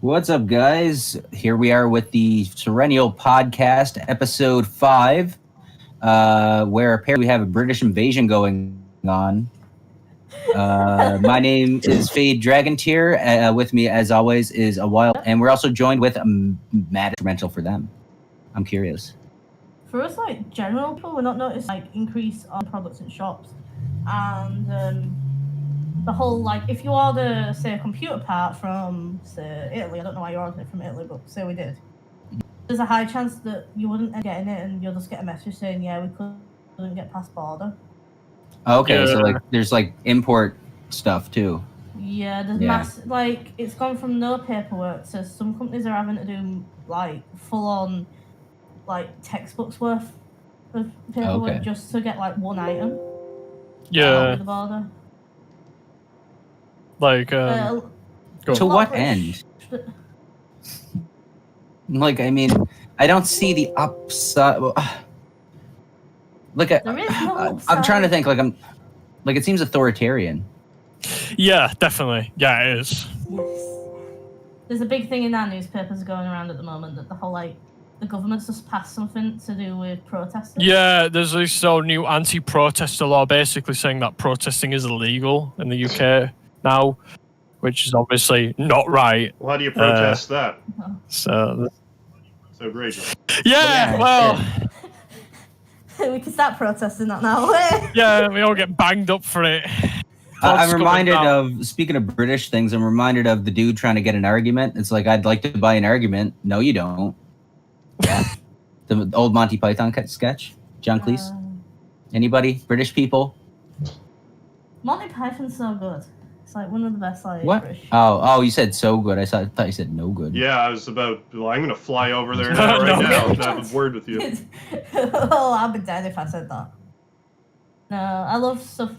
What's up, guys? Here we are with the Serenial podcast, episode 5, where apparently we have a British invasion going on. My name is Fade Dragontier. With me, as always, is a wild, and we're also joined with a mad instrumental for them. I'm curious. For us, like general people, we're not noticed like increase on products in shops, and the whole like if you order say a computer part from say Italy, I don't know why you ordered it from Italy, but say we did. There's a high chance that you wouldn't end up getting it, and you'll just get a message saying, "Yeah, we couldn't get past border." Okay, so like there's like import stuff too. Yeah, there's like it's gone from no paperwork to some companies are having to do like full on like textbooks worth of paperwork just to get like one item. Yeah. The border. Like to what end? Like, I mean, I don't see the upside. Look at. There is no upside. I'm trying to think. Like it seems authoritarian. Yeah, definitely. Yeah, it is. Yes. There's a big thing in our newspapers going around at the moment that the whole like the government's just passed something to do with protesting. Yeah, there's this new anti-protester law basically saying that protesting is illegal in the UK now, which is obviously not right. Well, how do you protest that? So outrageous. Yeah, well... we can start protesting that now. Yeah, we all get banged up for it. I'm reminded of, speaking of British things, I'm reminded of the dude trying to get an argument. It's like, I'd like to buy an argument. No, you don't. Yeah. The old Monty Python sketch. John Cleese. Anybody? British people? Monty Python's so good. It's like one of the best like what? British. Oh, you said so good. I thought you said no good. Yeah, I was about. Well, I'm going to fly over there now, now to have a word with you. Oh, I'd be dead if I said that. No, I love stuff.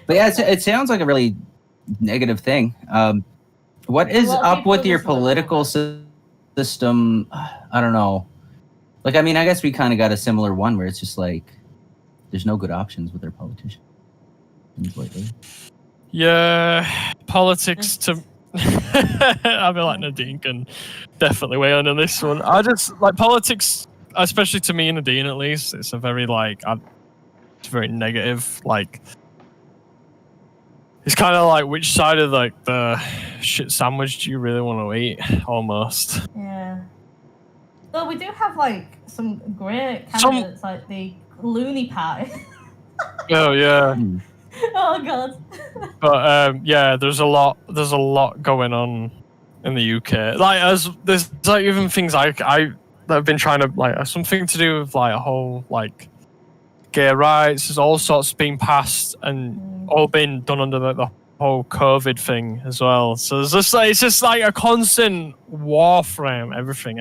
But yeah, it sounds like a really negative thing. What is up with your political system? I don't know. Like, I mean, I guess we kind of got a similar one where it's just like there's no good options with their politicians lately. Yeah, politics to... I feel like Nadine can definitely weigh in on this one. I just, like, politics, especially to me and Nadine at least, it's a very, like, it's very negative, like... It's kind of like which side of like the shit sandwich do you really want to eat, almost. Yeah. Well, we do have like some great candidates, like the Looney Party. Oh yeah. Oh god. But yeah, there's a lot going on in the UK. Like there's like even things that have been trying to like something to do with like a whole like gay rights. There's all sorts being passed and all been done under the whole COVID thing as well. So it's just like a constant warframe, everything.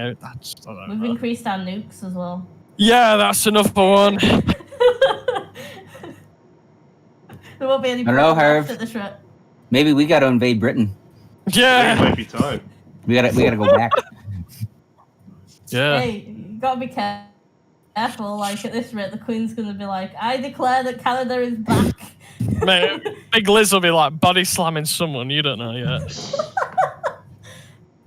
We've increased our nukes as well. Yeah, that's another one. There won't be any. I don't know, Harv. At this rate. Maybe we got to invade Britain. Yeah, it might be time. We gotta go back. Yeah. Hey, you gotta be careful. Like at this rate, the Queen's gonna be like, "I declare that Canada is back." Mate, Big Liz will be like body slamming someone. You don't know yet.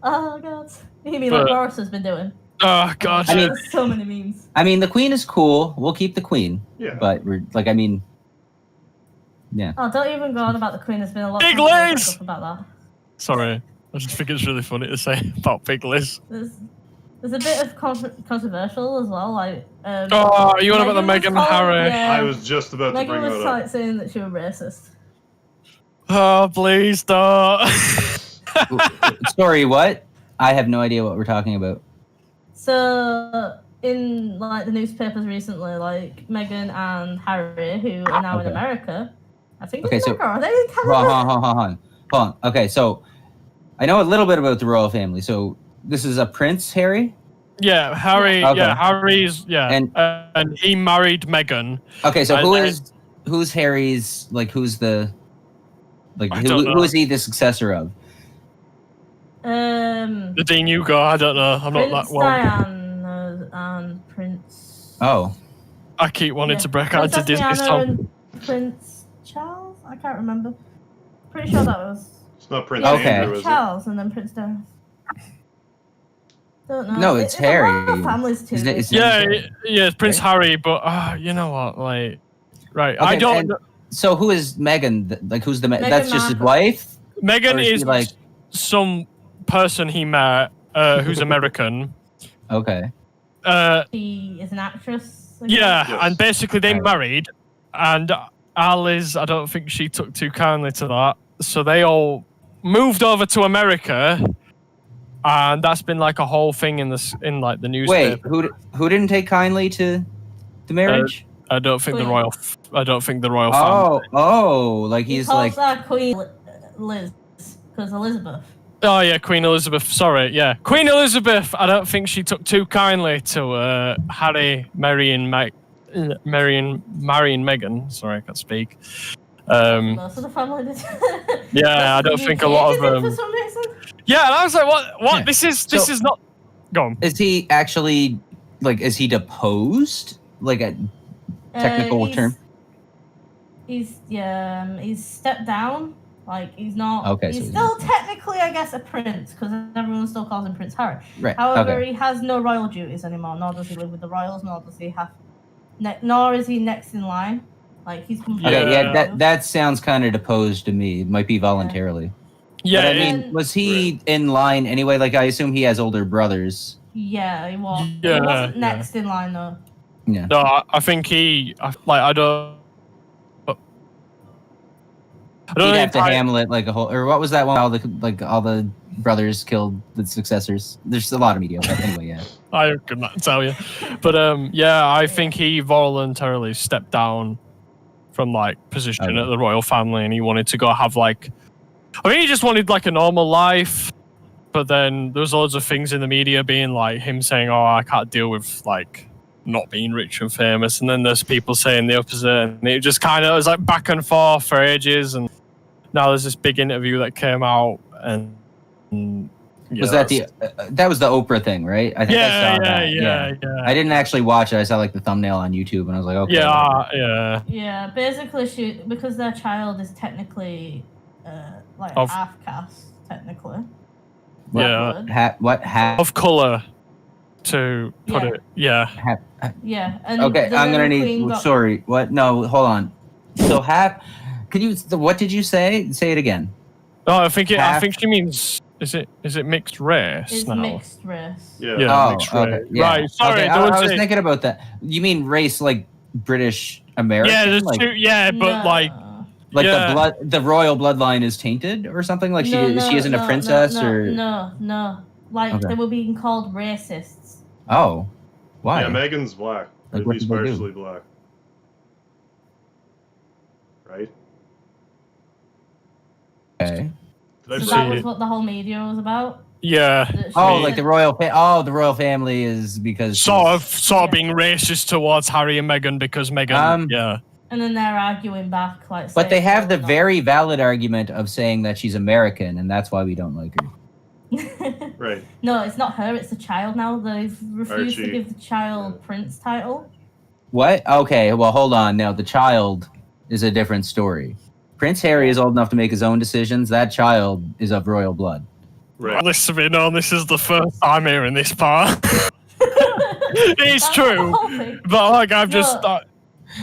Oh god! You mean like Boris has been doing? Oh god! I mean, there's so many memes. I mean, the Queen is cool. We'll keep the Queen. Yeah. But we're like, I mean, yeah. Oh, don't even go on about the Queen. There's been a lot Big of Liz! stuff about that. Sorry, I just think it's really funny to say about Big Liz. There's a bit of controversial as well, like. Oh, you want about the Meghan and Harry? Yeah, I was just about to bring Meghan was that like up. saying that she was racist. Oh, please don't. Sorry, what? I have no idea what we're talking about. So in like the newspapers recently, like Meghan and Harry, who are now in America, I think. Okay, so are they in Canada? Hold on. Okay, so I know a little bit about the royal family. So this is a Prince Harry. Yeah, Harry. Okay. Yeah, Harry's. Yeah, and he married Meghan. Okay, so who's Harry's? Like, who's the? Like, who is he the successor of? The Dean you go. I don't know. I'm Prince not that well. Diana and Prince. Oh. I keep wanting to break out into Disney Diana song. and Prince Charles. I can't remember. Pretty sure that was. It's not Prince Okay. Andrew, is it? Charles and then Prince Darren. Don't know. No, it's Harry. A lot of families too. Isn't it- it's- Yeah, it's Prince Harry, but you know what? Like, right? I Okay, don't. and so who is Meghan? Like, who's the? Meghan That's just his Markle. wife. Meghan Or is she is like- some person he met who's American. Okay. She is an actress. I guess. Yeah, Yes. and basically they Right. married, and Alice, I don't think she took too kindly to that. So they all moved over to America, and that's been like a whole thing in like the newspaper. Wait, who didn't take kindly to the marriage? I don't think Queen. I don't think the royal family. Like He he's calls like. her Queen Liz because Elizabeth. Oh yeah, Queen Elizabeth. Sorry, yeah, Queen Elizabeth. I don't think she took too kindly to Harry marrying Meghan. Sorry, I can't speak. Most of the family did. Yeah, I don't think a lot of them. For them. some reason. Yeah, and I was like, what? Yeah. This is So- not. Go on. Is he actually like? Is he deposed? Like a technical term? He's stepped down. Like he's not. Okay, so He's he's still technically, I guess, a prince because everyone still calls him Prince Harry. Right. However, Okay. he has no royal duties anymore. Nor does he live with the royals. Nor does he have. Nor is he next in line. Like he's completely. Okay. Yeah. Yeah. That sounds kind of deposed to me. It might be voluntarily. Yeah, But I it- mean, was he in line anyway? Like, I assume he has older brothers. Yeah, he was. Yeah, he wasn't yeah. next in line though. Yeah. no, I think I don't. I don't He'd know have if to Hamlet like a whole, or what was that one? All the brothers killed the successors. There's a lot of media, but anyway, yeah. I could not tell you, but yeah, I think he voluntarily stepped down from like position Okay. at the royal family, and he wanted to go have like, I think he just wanted like a normal life. But then there was loads of things in the media being like him saying, "Oh, I can't deal with like not being rich and famous," and then there's people saying the opposite, and it just kind of was like back and forth for ages. And now there's this big interview that came out, and yeah, Was that that was the Oprah thing, right? I think I saw that. yeah. I didn't actually watch it. I saw like the thumbnail on YouTube, and I was like, okay. Yeah. Yeah, basically, because their child is technically like Of- half caste, technically. Yeah. Blood. Of color, to put Yeah. it. Yeah. Yeah. And Okay, the I'm gonna little need. queen got- Sorry, what? No, hold on. So could you? What did you say? Say it again. No, I think Half- she means. Is it mixed race It's now? mixed race. Yeah. Yeah. Oh, mixed okay. race. Yeah. Right. Sorry, Okay, don't I was say- thinking about that. You mean race like British American? Yeah, there's like, two. Yeah, but No. like. like yeah. the royal bloodline is tainted or something. Like she isn't a princess or. No. Like Okay. they were being called racists. Oh, why? Yeah, Megan's black. Like, At what least did they do? partially black. Right? Okay. Did I So See that break was it. what the whole media was about. Yeah. that Oh, she- like the royal family is because Sort of Yeah. being racist towards Harry and Meghan because Meghan. Yeah. And then they're arguing back, like. But they saying, have the "Oh, very valid argument of saying that she's American, and that's why we don't like her. no." Right. No, it's not her. It's the child now. They've refused to Archie. give the child Prince title. What? Okay, well, hold on. Now, the child is a different story. Prince Harry is old enough to make his own decisions. That child is of royal blood. Right. Listen to me, no, this is the first time hearing this part. It's That's true. the whole thing. But like I've just No.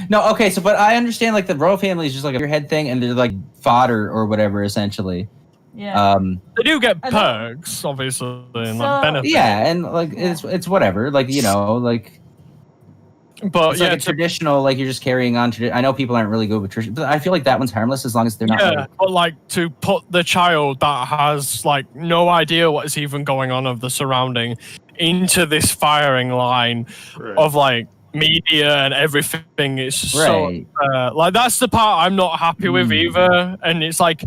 No, okay, so, but I understand, like, the royal family is just like a head thing, and they're like fodder or whatever, essentially. Yeah. they do get I don't- perks, obviously, and So- like benefits. Yeah, and like it's whatever. Like, you know, like But it's yeah, like a traditional, like you're just carrying on. I know people aren't really good with tradition, but I feel like that one's harmless as long as they're not. yeah, like- but like to put the child that has like no idea what is even going on of the surrounding into this firing line Right. of like media and everything, it's Right. so like that's the part I'm not happy with Mm. either. And it's like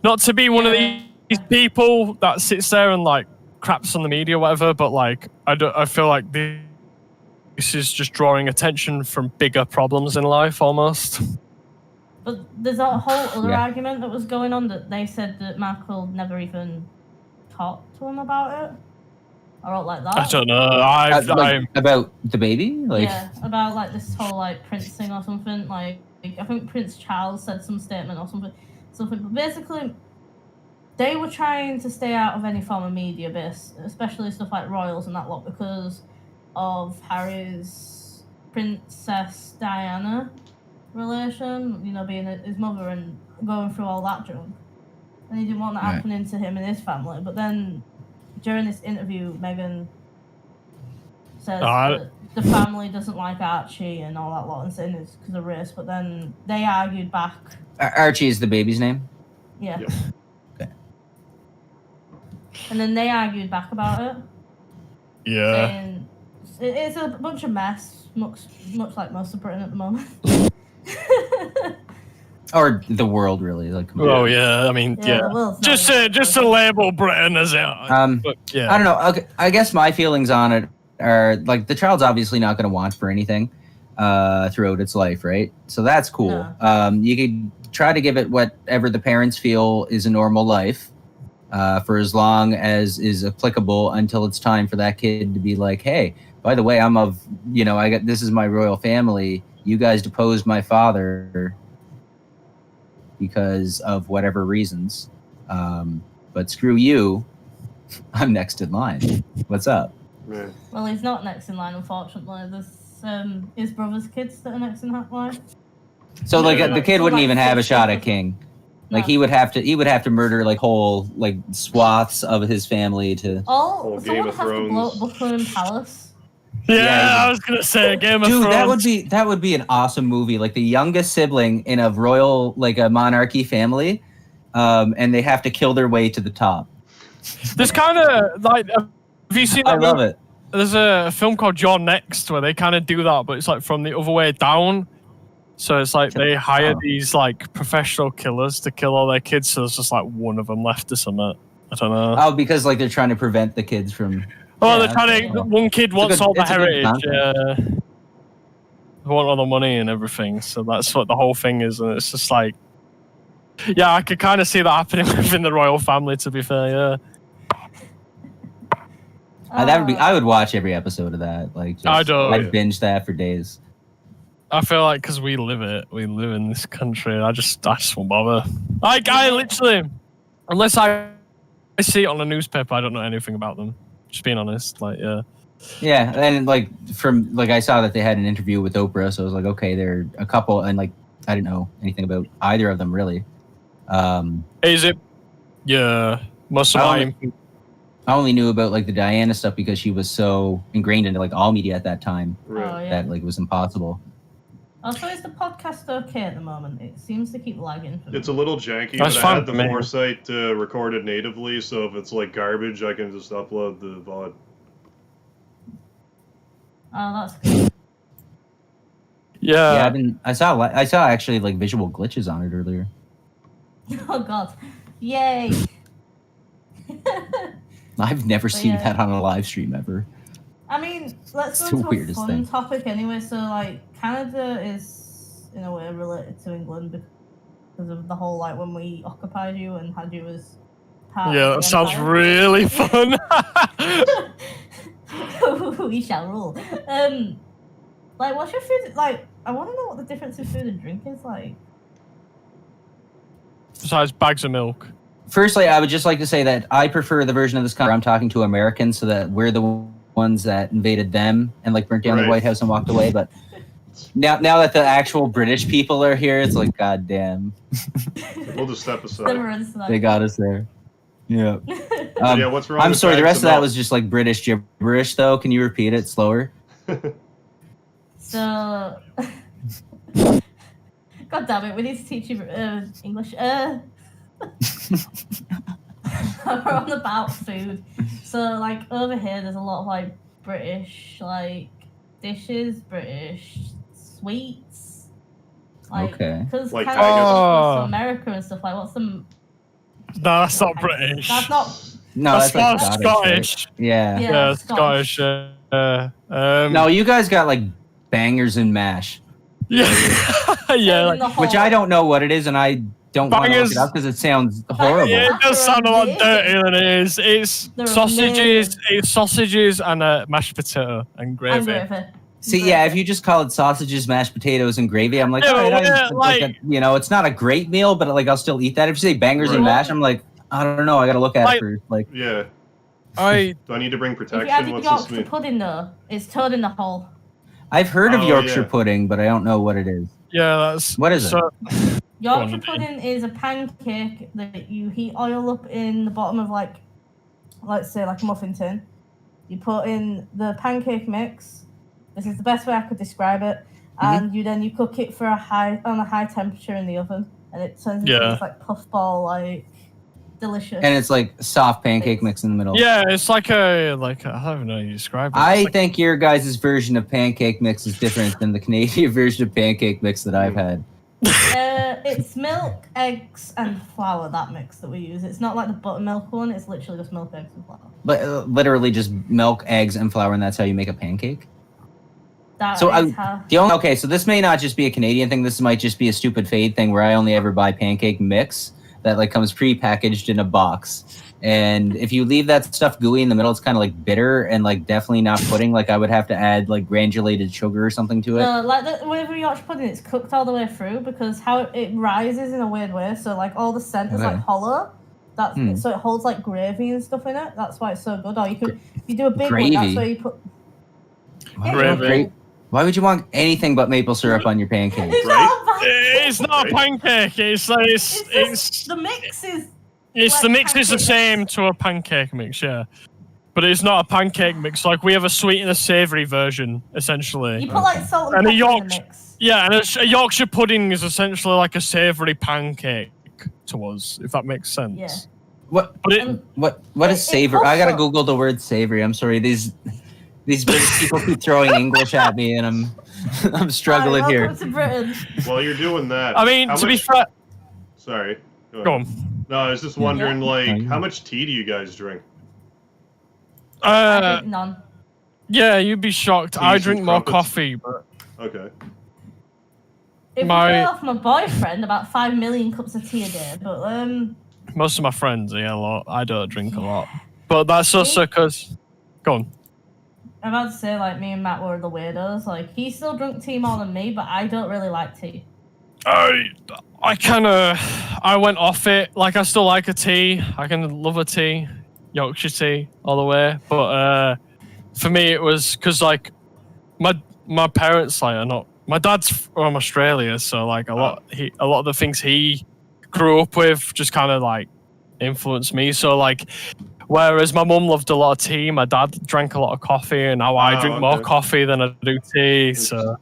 not to be one of Yeah. these people that sits there and like craps on the media or whatever, but like I feel like this is just drawing attention from bigger problems in life almost. But there's a whole other Yeah. argument that was going on that they said that Markle never even talked to him about it. Or like that. I don't know. I'm about the baby, like Yeah, about like this whole like Prince thing or something. Like I think Prince Charles said some statement or something. something. But basically, they were trying to stay out of any form of media base, especially stuff like royals and that lot, because of Harry's Princess Diana relation, you know, being his mother and going through all that junk. And he didn't want that happening to him and his family. But then, during this interview, Meghan says that the family doesn't like Archie and all that lot, and saying it's because of race. But then they argued back. Archie is the baby's name? Yeah. Yes. Okay. And then they argued back about it. Yeah. Saying it's a bunch of mess, much like most of Britain at the moment. Or the world, really. Like, oh yeah, I mean, Yeah, the world's not just to label Britain as it. But, yeah. I don't know. Okay, I guess my feelings on it are like the child's obviously not going to want for anything throughout its life, right? So that's cool. No. You could try to give it whatever the parents feel is a normal life for as long as is applicable until it's time for that kid to be like, hey, by the way, I'm of, you know, this is my royal family. You guys deposed my father because of whatever reasons. But screw you. I'm next in line. What's up? Man. Well, he's not next in line, unfortunately. There's his brother's kids that are next in that line. So like the kid wouldn't even have a shot at King. Like No. he would have to murder like whole like swaths of his family to. Oh, Game someone of has to blow up Thrones. Buckingham Palace. Yeah, I was gonna say Game of Dude, Thrones. that would be an awesome movie. Like the youngest sibling in a royal, like a monarchy family, and they have to kill their way to the top. There's kind of like, have you seen? I That love movie? it. There's a film called You're Next where they kind of do that, but it's like from the other way down. So it's like they hire these like professional killers to kill all their kids. So there's just like one of them left or something. I don't know. Oh, because like they're trying to prevent the kids from. Oh, Yeah, they're trying to. One kid wants all the it's a good heritage. concept. They want all the money and everything. So that's what the whole thing is, and it's just like, yeah, I could kind of see that happening within the royal family. To be fair, yeah. That would be. I would watch every episode of that. Like, just, I'd binge that for days. I feel like because we live in this country. I just won't bother. Like I literally, unless I see it on a newspaper, I don't know anything about them. Just being honest, like yeah. Yeah, and like I saw that they had an interview with Oprah, so I was like, okay, they're a couple, and like I didn't know anything about either of them really. Is it? Yeah, most of I only knew about like the Diana stuff because she was so ingrained into like all media at that time that like it was impossible. Also, is the podcast okay at the moment? It seems to keep lagging. It's a little janky, That's but I fine had the for me. foresight to record it natively, so if it's like garbage, I can just upload the VOD. Oh, that's good. Yeah. I saw actually like visual glitches on it earlier. Oh god, yay! I've never seen yeah. that on a live stream ever. I mean, let's It's go the into a weirdest fun thing. topic anyway. So, like, Canada is in a way related to England because of the whole like when we occupied you and had you as part. Yeah, of that the sounds empire. really fun. We shall rule. Like, what's your food? Like, I want to know what the difference in food and drink is like. Besides bags of milk. Firstly, I would just like to say that I prefer the version of this where I'm talking to Americans, so that we're the ones that invaded them and like burnt down the Right. White House and walked away. But now that the actual British people are here, it's like, goddamn, We'll just step aside. they got us there. Yeah. Yeah, what's wrong I'm with sorry. The bags rest of that milk? was just like British gibberish, though. Can you repeat it slower? So, God damn it, we need to teach you English. We're on about food. So, like, over here, there's a lot of, like, British, like, dishes, British sweets. Like, Okay. because Like Canada haggis. goes to America and stuff, like, what's the... No, that's not British. That's not... No, That's like not Scottish. Scottish. Right? Yeah. Yeah, Scottish. Scottish. No, you guys got like bangers and mash, Yeah, yeah. In Like, the which whole- I don't know what it is, and I don't want to look Bangers- it up because it sounds horrible. yeah, it does sound a lot dirtier than it is. It's They're sausages, and mashed potato and And gravy. gravy. See, yeah, if you just call it sausages, mashed potatoes, and gravy, I'm like, Yeah, all right, yeah, it's not a great meal, but like I'll still eat that. If you say bangers and Right. mash, I'm like, I don't know, I gotta look at it first. Like, Yeah. I Do I need to bring If you have protection? your What's this Yorkshire mean? pudding though, it's toad in the hole. I've heard of Oh, Yorkshire yeah. pudding, but I don't know what it is. yeah, that's What is it? Yorkshire on, pudding is a pancake that you heat oil up in the bottom of like, let's say like a muffin tin. You put in the pancake mix. This is the best way I could describe it. And you cook it on a high temperature in the oven, and it turns into this like puffball, like delicious. And it's like soft pancake mix in the middle. Yeah, it's like I don't even know how you describe it. I think your guys' version of pancake mix is different than the Canadian version of pancake mix that I've had. It's milk, eggs, and flour, that mix that we use. It's not like the buttermilk one, it's literally just milk, eggs, and flour. But literally just milk, eggs, and flour, and that's how you make a pancake? So this may not just be a Canadian thing. This might just be a stupid fade thing where I only ever buy pancake mix that like comes pre-packaged in a box. And if you leave that stuff gooey in the middle, it's kind of like bitter and like definitely not pudding. Like I would have to add like granulated sugar or something to it. No, like whenever Yorkshire pudding, it's cooked all the way through because how it rises in a weird way. So like all the center's like hollow. So it holds like gravy and stuff in it. That's why it's so good. Or if you do a big one, that's where you put gravy. Why would you want anything but maple syrup on your pancake? It's not a pancake. It's the mix is. The mix is the same to a pancake mix, yeah. But it's not a pancake mix. Like we have a sweet and a savoury version, essentially. You put like salt and pepper in the mix. Yeah, and a Yorkshire pudding is essentially like a savoury pancake to us, if that makes sense. Yeah. What is savoury? I gotta Google the word savoury. I'm sorry, these British people keep throwing English at me, and I'm struggling here. Welcome to Britain. While you're doing that, I mean, to be fair. Sorry. Go on. No, I was just wondering, like, how much tea do you guys drink? I drink none. Yeah, you'd be shocked. Teas I and drink more crumpets. coffee, but Okay. If we go off my boyfriend, about 5 million cups of tea a day, but most of my friends, a lot. I don't drink a lot, but that's also because. Go on. I'm about to say, like, me and Matt were the weirdos. Like, he still drunk tea more than me, but I don't really like tea. I went off it. Like, I still like a tea. I can love a tea, Yorkshire tea, all the way. But for me, it was because like my parents like are not. My dad's from Australia, so like a lot of the things he grew up with just kind of like influenced me. So like, whereas my mum loved a lot of tea, my dad drank a lot of coffee, and now I drink more coffee than I do tea. So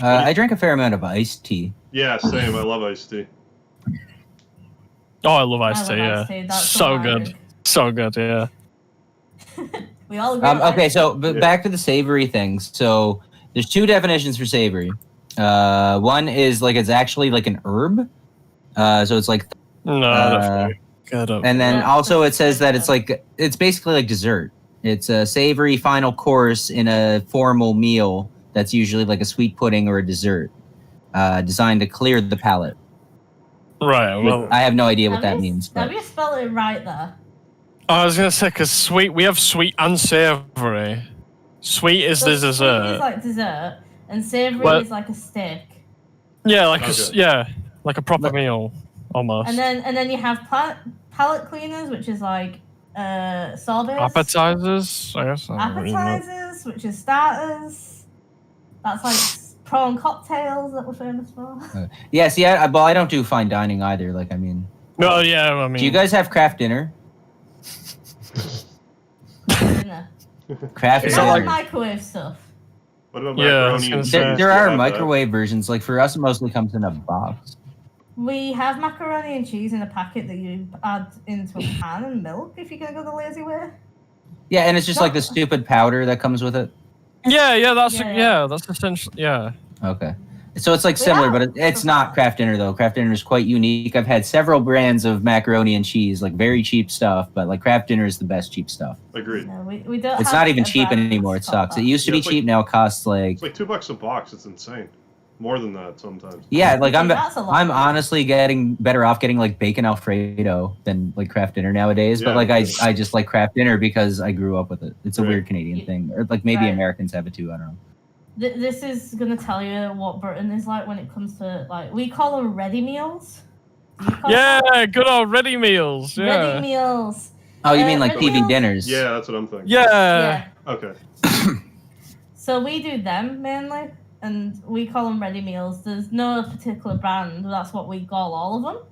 I drink a fair amount of iced tea. Yeah, same. I love iced tea. Oh, I love iced tea. Yeah, so good, so good. Yeah. We all agree. Okay, so back to the savory things. So there's two definitions for savory. One is like it's actually like an herb. So it's like and then also it says that it's basically like dessert. It's a savory final course in a formal meal that's usually like a sweet pudding or a dessert, designed to clear the palate. Right. Well, I have no idea what that means. But have you spelled it right there? I was gonna say because we have sweet and savory. Sweet is the dessert. Sweet is like dessert, and savory is like a steak. Yeah, like like a proper meal almost. And then you have palate cleaners, which is like sorbets. Appetizers, I guess. Appetizers, which is starters. That's like prawn cocktails that we're famous for. Yeah, see, I don't do fine dining either. Like, I mean. No, yeah, I mean. Do you guys have craft dinner? Dinner. Craft Is dinner. that like microwave stuff? What about macaroni? There are microwave versions. Like for us, it mostly comes in a box. We have macaroni and cheese in a packet that you add into a pan and milk if you're gonna go the lazy way. Yeah, and it's just like the stupid powder that comes with it. Yeah, that's essentially Okay. So it's like similar, but it's not craft dinner though. Craft dinner is quite unique. I've had several brands of macaroni and cheese, like very cheap stuff, but like craft dinner is the best cheap stuff. Agreed. No, we don't. It's not even cheap anymore. It sucks. It used to be cheap. Now it costs like. It's like $2 a box. It's insane. more than that sometimes. Yeah, like That's a lot. I'm honestly getting better off getting like bacon Alfredo than like Kraft dinner nowadays. But Yeah, like me I just like Kraft dinner because I grew up with it. It's a Right. weird Canadian thing, or like maybe Right. Americans have it too. I don't know. This is gonna tell you what Britain is like when it comes to like we call them ready meals. Do you call Yeah, them good old ready meals. that? Yeah. Ready meals. Oh, you mean like ready TV meals? dinners? Yeah, that's what I'm thinking. Yeah. Okay. So we do them mainly, and we call them ready meals. There's no particular brand. That's what we call all of them.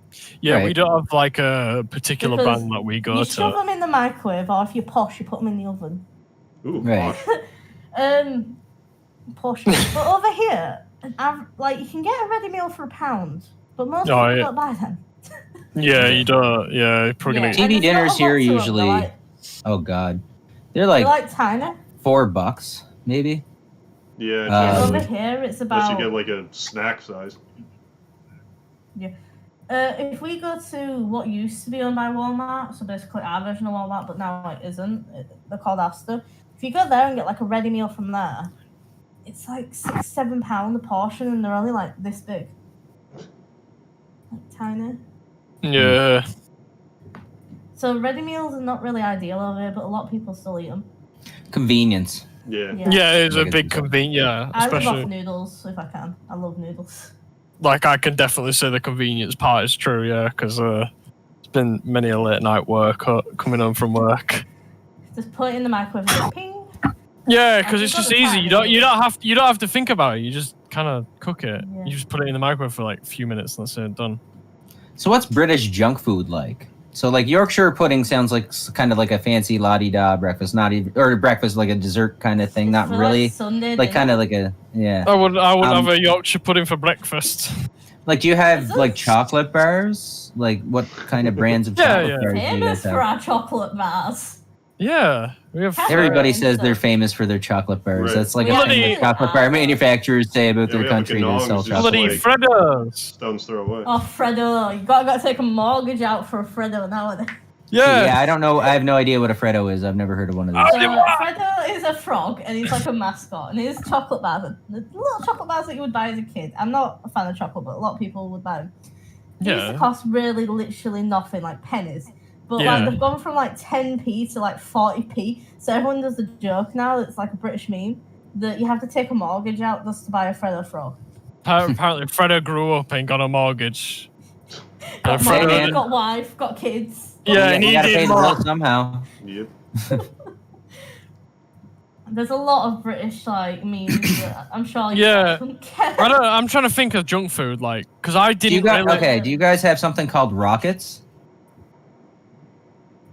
Yeah, we Right. don't have like a particular Because band that we go You shove to. them in the microwave, or if you're posh, you put them in the oven. Ooh, Right. posh. Posh. But over here, like you can get a ready meal for £1, but most Oh, people yeah. don't buy them. Yeah, you don't. Yeah, you're probably Yeah. gonna. And TV there's not dinners a lot here to 'em, usually. Oh God, they're They're like like tiny. $4 maybe. Yeah, Um, Over here, it's unless you about. get like a snack size. If we go to what used to be owned by Walmart, so basically our version of Walmart, but now it isn't. They're called Asda. If you go there and get like a ready meal from there, it's like £6-7 a portion, and they're only like this big, like tiny. Yeah. So ready meals are not really ideal over here, but a lot of people still eat them. Convenience. Yeah. Yeah, it's a Like big it's- convenience. Yeah, I live especially off noodles if I can. I love noodles. like I can definitely say the convenience part is true. Yeah, because it's been many a late night work coming home from work. Just put it in the microwave and go ping. Yeah, because And it's you've got just the easy. time You don't have to think about it. You just kind of cook it. Yeah. You just put it in the microwave for like a few minutes and that's it, done. So what's British junk food like? So like Yorkshire pudding sounds like kind of like a fancy la-di-da breakfast, not even or breakfast like a dessert kind of thing, not For, really. Like Sunday Like kind dinner. of like a yeah. I would Um, have a Yorkshire pudding for breakfast. Like do you have Is like this- chocolate bars? Like what kind of brands of Yeah, chocolate yeah. bars do you Famous guys for have? our chocolate bars. Yeah, we have. Everybody Right. says they're famous for their chocolate bars. Right. That's like We a have thing Bloody- that chocolate bar manufacturers say about Yeah, their we have country. They Kangaroos, sell just chocolate. Bloody like- Freddos. Stones throw away. Oh, Freddo. You gotta take a mortgage out for a Freddo nowadays. Yeah. Yeah, I don't know. I have no idea what a Freddo is. I've never heard of one of these. So Freddo is a frog, and he's like a mascot, and he's chocolate bars. The little chocolate bars that you would buy as a kid. I'm not a fan of chocolate, but a lot of people would buy them. They used to Yeah. cost really, literally nothing, like pennies. But Yeah. like they've gone from like 10p to like 40p. So everyone does a joke now. It's like a British meme that you have to take a mortgage out just to buy a Freddo frog. Apparently, Freddo grew up and got a mortgage. Got Hey, married, man. got wife, got kids. Yeah, you, and you he gotta did pay the more. bill somehow. Yep. There's a lot of British like memes that I'm sure you Yeah. guys don't get. I'm trying to think of junk food, like, because I Do you didn't guys really. okay? Do you guys have something called rockets?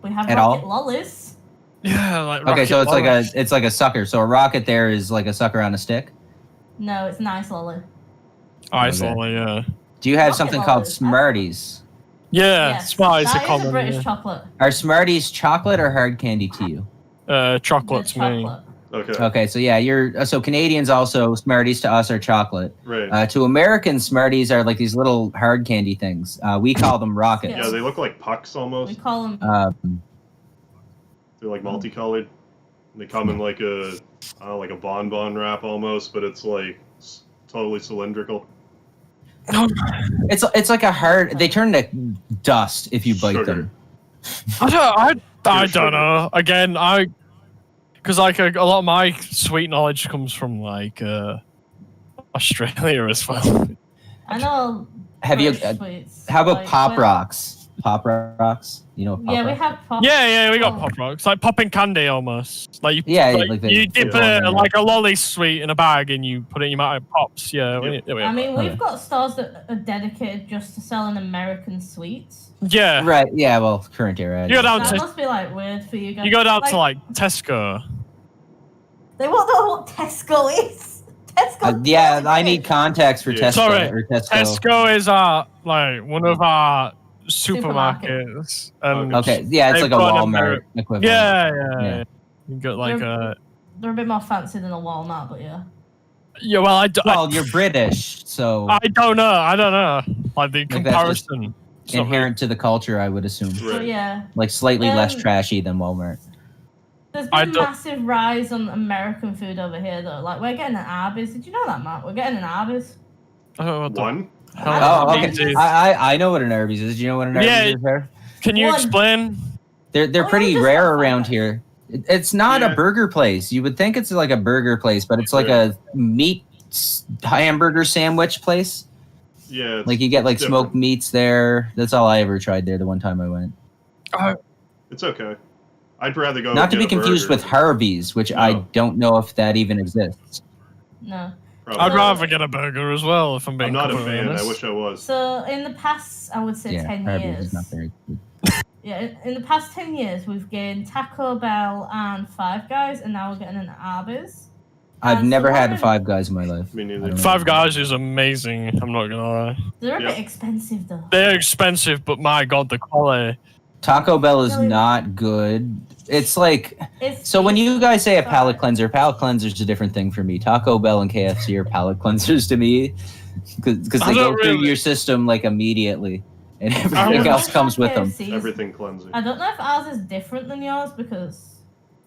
We have At rocket all? lollies. Yeah, like. Okay, Rocket so Lollies. it's like a sucker. So a rocket there is like a sucker on a stick. No, it's nice lolly. Ice Okay. lolly, yeah. Do you have Rocket something called lollies. Smarties? Yeah, Yes, Smarties that are is common. a British yeah. chocolate. Are Smarties chocolate or hard candy to you? Chocolate Good to me. chocolate. Okay. Okay, so yeah, so Canadians also Smarties to us are chocolate. Right. To Americans, Smarties are like these little hard candy things. We call them rockets. Yeah, they look like pucks We almost. call them. They're like multicolored. They come in like a, I don't know, like a bonbon wrap almost, but it's like totally cylindrical. It's like a hard. They turn to dust if you bite Sugar. them. I Pure sugar. don't know. Again, because like a lot of my sweet knowledge comes from like Australia as well. I know. Have you? British sweets, How about like, Pop when- Rocks? Pop Rocks. You know. What Pop Yeah, we Rocks? have pop. Yeah, we got Oh. pop rocks, like popping candy almost. Like you, Yeah, like, like the- you dip yeah. like a lolly sweet in a bag and you put it in your mouth. It pops. Yeah, Yep. we I mean, Okay. we've got stores that are dedicated just to selling American sweets. yeah. Right. Yeah. Well, current era. You go down That to must be like weird for you guys. you go down to like Tesco. They won't know what Tesco is. Tesco. Yeah, I need context for Yeah. Tesco Sorry, or Tesco. Tesco is one of our supermarkets. And Okay. Yeah, it's They've like a got an Walmart equivalent. Yeah. You got like They're a bit more fancy than a Walmart, but yeah. yeah. Well, Well, you're British, so I don't know. Like the Like that's just comparison. It's not inherent to the culture, I would assume. But Right. yeah. Like slightly less Um, trashy than Walmart. There's I been a don't- massive rise on American food over here, though. Like, we're getting an Arby's. Did you know that, Matt? We're getting an Arby's. Oh, what the One. hell Oh, is okay. Arby's is? I know what an Arby's is. Do you know what an Arby's Yeah. is there? Can you One. explain? They're Oh, pretty yeah, just rare like around that. here. It's not a Yeah. burger place. You would think it's like a burger place, but it's like Yeah. a meat hamburger sandwich place. Yeah. Like you get like different. smoked meats there. That's all I ever tried there the one time I went. It's okay. I'd rather go. Not to get be a confused burger. with Harvey's, which I No. don't know if that even exists. No. Probably. I'd rather get a burger as well, if I'm being I'm not a completely fan. I honest. wish I was. So in the past, I would say Yeah, 10 Harvey's years. is not very good. Yeah, in the past 10 years, we've gained Taco Bell and Five Guys, and now we're getting an Arby's. I've And never so had what- Five Guys in my life. Me I neither. don't know. Five Guys is amazing. I'm not gonna lie. They're a Yeah. bit expensive, though. They're expensive, but my god, the quality. Taco Bell is Really? not good. It's like It's, so when you guys say a palate Sorry. cleanser is a different thing for me. Taco Bell and KFC are palate cleansers to me because I they go don't through really- your system like immediately, and I everything don't know else if comes with them. KFC's Everything cleansing. I don't know if ours is different than yours because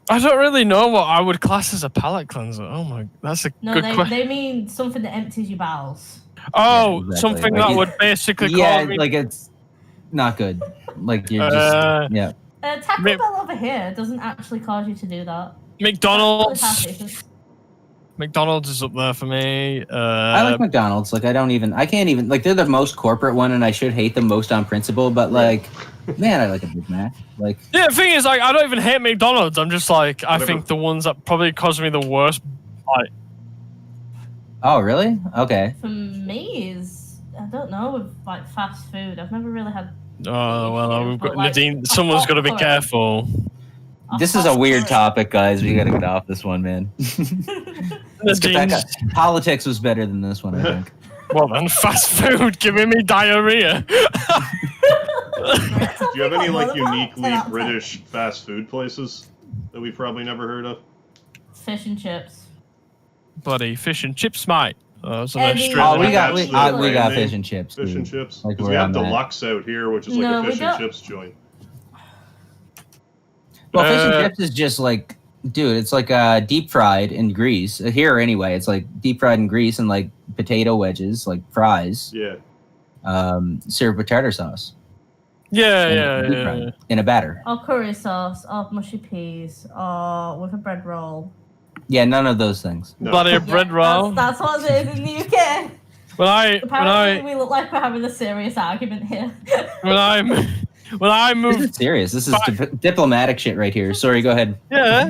I don't really know what I would class as a palate cleanser. Oh my, that's a no, good they, question. they mean something that empties your bowels. Oh, Yeah, exactly. something Like that it- would basically Yeah, cause me. like it's not good. Like you're just yeah. Taco Mi- Bell over here doesn't actually cause you to do that. McDonald's. It's half-decent. McDonald's is up there for me. I like McDonald's. Like I can't even like they're the most corporate one, and I should hate them most on principle. But like, man, I like a Big Mac. Like Yeah, the thing is, like, I don't even hate McDonald's. I'm just like, I Whatever. think the ones that probably cause me the worst. Like, oh really? Okay. For me, is I don't know with like fast food. I've never really had. oh well, we've got But, like, Nadine. Someone's got to be hot careful. This is a weird topic, guys. We gotta get off this one, man. Let's get back Nadine's, up. Politics was better than this one, I think. well then, fast food giving me diarrhea. Do you have any like uniquely British fast food places that we've probably never heard of? Fish and chips? Buddy, fish and chips, mate. That's an Eddie. Australian. Oh, we got That's we, the we brand got name. fish and chips. Fish dude. and chips. Like, Because we're we have on that. Deluxe out here, which is like No, a we fish and don't. chips joint. Well, fish and Uh, chips is just like, dude, it's like deep fried in grease. Here, anyway, it's like deep fried in grease and like potato wedges, like fries, Yeah. served with tartar sauce. Yeah, and yeah, deep yeah, fried yeah. in a batter. Or curry sauce, or mushy peas, or with a bread roll. Yeah, none of those things. No. Bloody bread roll. That's what it is in the UK. When Apparently, we look like we're having a serious argument here. when I This moved, is serious. This is But- diplomatic shit right here. Sorry, go ahead. yeah,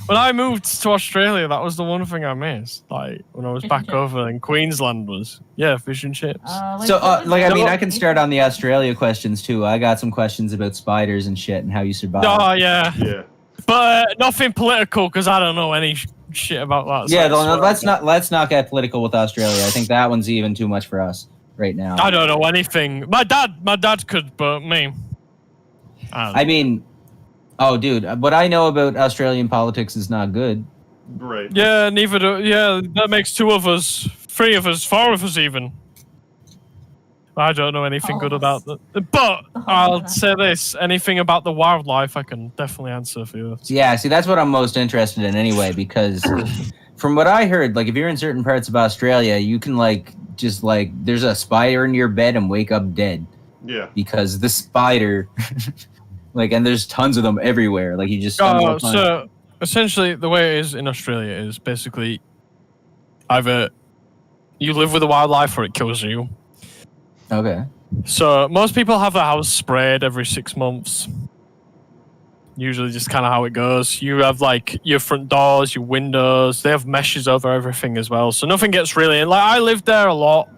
when I moved to Australia, that was the one thing I missed. Like when I was Fish back and chips. over in Queensland, was fish and chips. So, like, I mean, I can So- start on the Australia questions too. I got some questions about spiders and shit and how you survive. Oh yeah, Yeah. but nothing political because I don't know any shit about that. so Yeah, it's no, fine. let's not get political with Australia. I think that one's even too much for us right now. I don't know anything. My dad could, but me. I mean, oh, dude, what I know about Australian politics is not good. Right. yeah, neither do. Yeah, that makes two of us, three of us, four of us even. I don't know anything good about that. But I'll say this: anything about the wildlife, I can definitely answer for you. Yeah, see, that's what I'm most interested in anyway, because from what I heard, like, if you're in certain parts of Australia, you can, like, just, like, there's a spider in your bed and wake up dead Yeah. because the spider, like, and there's tons of them everywhere. Like, you just stumble Oh, upon so essentially, the way it is in Australia is basically either you live with the wildlife or it kills you. Okay. So most people have their house sprayed every 6 months. Usually just kind of how it goes. You have like your front doors, your windows. They have meshes over everything as well. So nothing gets really in. Like I lived there a lot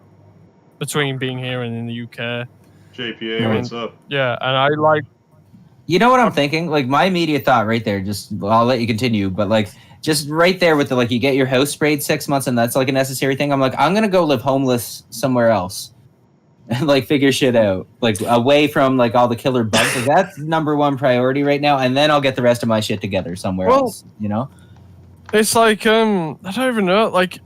between being here and in the UK. JPA, what's up? Yeah, and I like You know what I'm thinking? Like, my immediate thought right there, just, well, I'll let you continue, but, like, just right there with the, like, you get your house sprayed 6 months and that's, like, a necessary thing. I'm like, I'm going to go live homeless somewhere else and, like, figure shit out. Like, away from, like, all the killer bugs. Like, that's number one priority right now. And then I'll get the rest of my shit together somewhere else, you know? it's like I don't even know like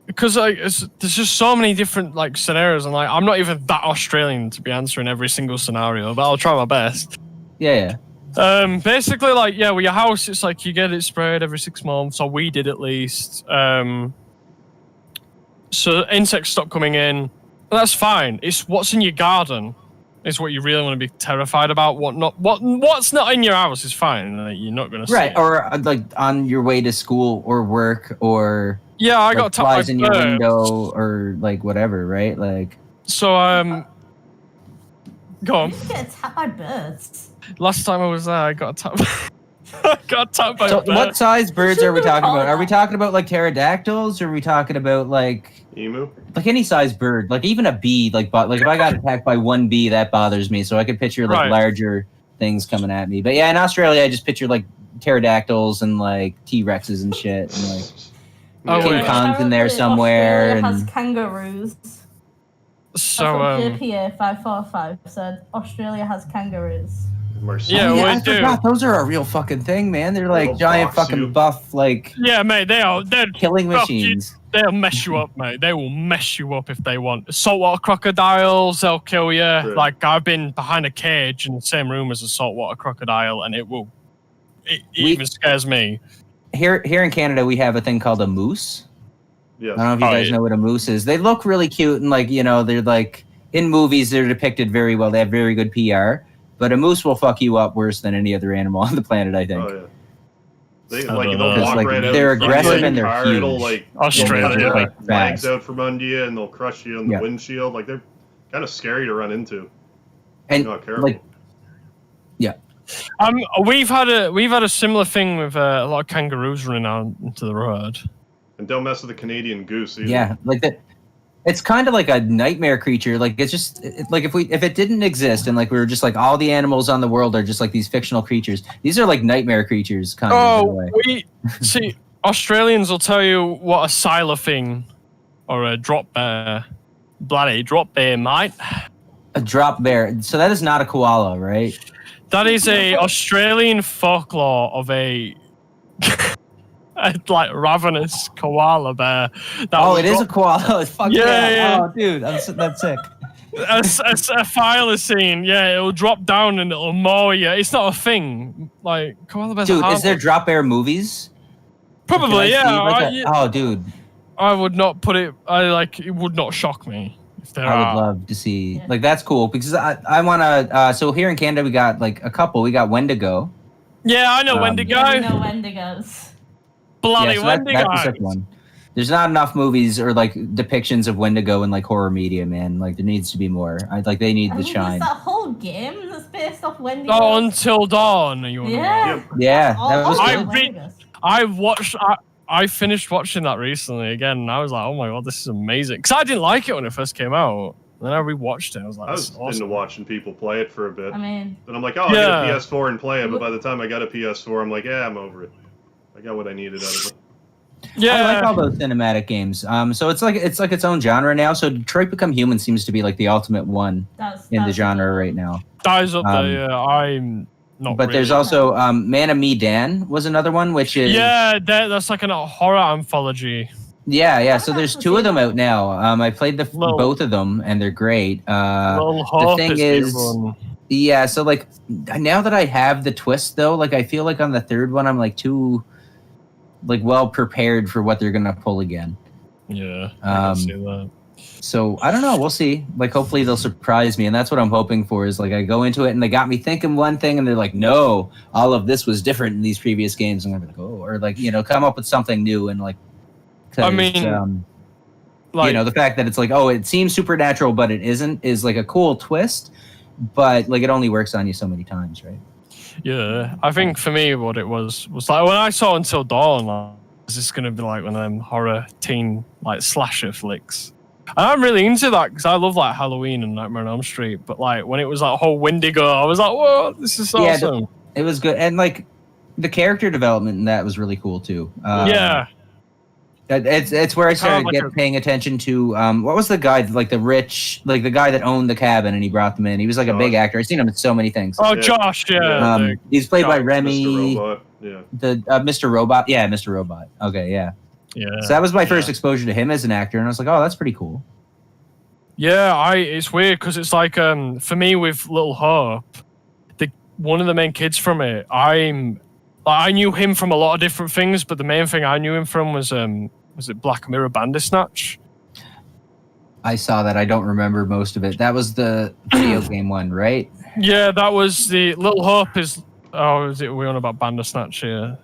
because like there's just so many different like scenarios and like I'm not even that Australian to be answering every single scenario, but I'll try my best. Yeah. Basically, like, yeah, with your house, it's like you get it sprayed every 6 months, or we did at least. So insects stop coming in. That's fine. It's what's in your garden is what you really want to be terrified about. What's not in your house is fine. Like, you're not going to see Right, it. or like on your way to school or work, or Yeah, I like, got flies attacked in by your birds. window, or like whatever, right? Like, So go You on. just get attacked by birds. Last time I was there, I got attacked. I got attacked by so birds. what size birds are we shouldn't have talking called about? Are we that. talking about like pterodactyls, or are we talking about like Emu? any size bird, like even a bee? Like if I got attacked by one bee, that bothers me. So I could picture like Right. larger things coming at me. But yeah, in Australia, I just picture like pterodactyls and like T-Rexes and shit, and like Oh, King wait. Kong's in there Apparently somewhere. Australia has And kangaroos. That's So what JPA 545 said. Australia has kangaroos. Marsupial. Yeah, oh, we I do. forgot. Those are a real fucking thing, man. They're like Little giant fox fucking you. buff, like yeah, mate, they're killing fuck you. machines. They'll mess you up, mate. They will mess you up if they want. Saltwater crocodiles, they'll kill you. Right. Like, I've been behind a cage in the same room as a saltwater crocodile, and it even scares me. Here in Canada, we have a thing called a moose. Yes. I don't know if you guys know what a moose is. They look really cute, and like, you know, they're like in movies, they're depicted very well. They have very good PR. But a moose will fuck you up worse than any other animal on the planet, I think. Oh, yeah. They'll Because, walk like, right out. they're in front of aggressive your and they're car. huge. It'll like Australia, cut your like, legs fast. out from under you, and they'll crush you on the Yeah. windshield. Like they're kind of scary to run into. And You're not careful. like, yeah, We've had a similar thing with a lot of kangaroos running out into the road. And don't mess with the Canadian goose either. yeah, like that. It's kind of like a nightmare creature. Like it's just like if it didn't exist and like we were just like all the animals on the world are just like these fictional creatures. These are like nightmare creatures, kind of. In a way. We see Australians will tell you what a xylophone or a drop bear, bloody drop bear, mate. A drop bear. So that is not a koala, right? That is a Australian folklore of a like ravenous koala bear. Oh, it is a koala. Fuck Yeah. Oh, dude, that's sick. a thylacine. Yeah, it'll drop down and it'll maul you. It's not a thing. Like koala bears. Dude, are is there harmless. drop bear movies? Probably, Can I see, yeah. like, oh, dude, I would not put it. It would not shock me if there I are. would love to see. Yeah. Like that's cool because I want to. So here in Canada, we got like a couple. We got Wendigo. Yeah, I know Wendigo. I know Wendigos. Bloody Yeah, so Wendigo. that's the second one. There's not enough movies or like depictions of Wendigo in like horror media, man. Like there needs to be more. They need I to mean, shine. there's that whole game that's based off Wendigos. Oh, Until Dawn. You wanna know? Yeah. Yeah, All that was I good. read- I finished watching that recently again, and I was like, "Oh my god, this is amazing!" Because I didn't like it when it first came out. Then I rewatched it. I was like, I "This was is awesome." into watching people play it for a bit. I mean, Then I'm like, oh, I'll Yeah. get a PS4 and play it. But by the time I got a PS4, I'm like, yeah, I'm over it. I got what I needed out of it. Yeah, I like all those cinematic games. So it's like its own genre now. So Detroit Become Human seems to be like the ultimate one that's in the that's genre cool. right now. dies up there. Yeah, I'm not. But really. there's also Man of Me Dan was another one, which is that's like a horror anthology. yeah. So I've there's actually two of seen them that. out now. I played Lol. both of them and they're great. Little Hope thing the is- other one. Yeah, so like now that I have the twist though, like I feel like on the third one I'm like too like well prepared for what they're gonna pull again. Yeah, I can see Um, that. So I don't know, we'll see. Like hopefully they'll surprise me, and that's what I'm hoping for. Is like I go into it and they got me thinking one thing, and they're like, no, all of this was different in these previous games. And I'm like, oh, or like come up with something new and like. 'Cause, I mean, Like, the fact that it's like, oh, it seems supernatural, but it isn't, is like a cool twist. But like it only works on you so many times, right? yeah, I think for me, what it was like when I saw Until Dawn, like, is this going to be like one of them horror teen like slasher flicks? And I'm really into that because I love like Halloween and Nightmare on Elm Street. But like when it was like whole Wendigo, I was like, whoa, this is Yeah, awesome. It was good, and like the character development in that was really cool too. Yeah, It's where I started like paying attention to what was the guy, like the rich, like the guy that owned the cabin and he brought them in. He was like a big actor. I've seen him in so many things. Oh, Yeah. Josh, yeah. He's played by Mr. Remy, Mr. Robot. Yeah. the Mr. Robot. Yeah, Mr. Robot. Okay, yeah. Yeah. So that was my first exposure to him as an actor, and I was like, oh, that's pretty cool. Yeah, it's weird because it's like for me with Little Hope, one of the main kids from it, I knew him from a lot of different things, but the main thing I knew him from was it Black Mirror Bandersnatch? I saw that. I don't remember most of it. That was the video game one, right? Yeah, that was the Little Hope is. Oh, is it? We're on about Bandersnatch here.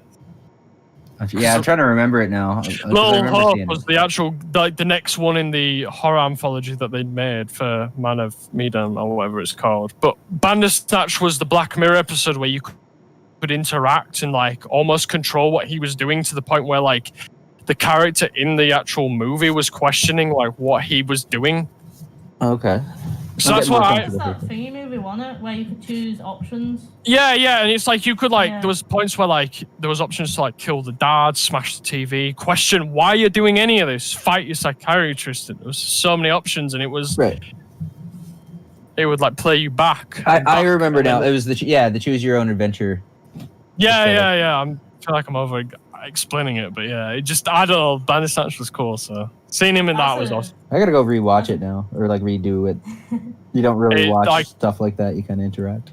Yeah, I'm trying to remember it now. 'Cause I Little remember Hope seeing was it. the actual, like the next one in the horror anthology that they'd made for Man of Medan or whatever it's called. But Bandersnatch was the Black Mirror episode where you could interact and like almost control what he was doing to the point where like the character in the actual movie was questioning like what he was doing. Okay. So I'm that's getting more why It's that thingy movie, wasn't it? Where you could choose options. Yeah, and it's like you could like Yeah. there was points where like there was options to like kill the dad, smash the TV, question why you're doing any of this, fight your psychiatrist. There was so many options, and it was Right. it would like play you back. I remember now. It was the choose your own adventure. Yeah. I feel like I'm over explaining it, but yeah, it just I don't know. Bandersnatch was cool, so seeing him in that was awesome. I gotta go rewatch it now, or like redo it. You don't really watch like- stuff like that. You kind of interact.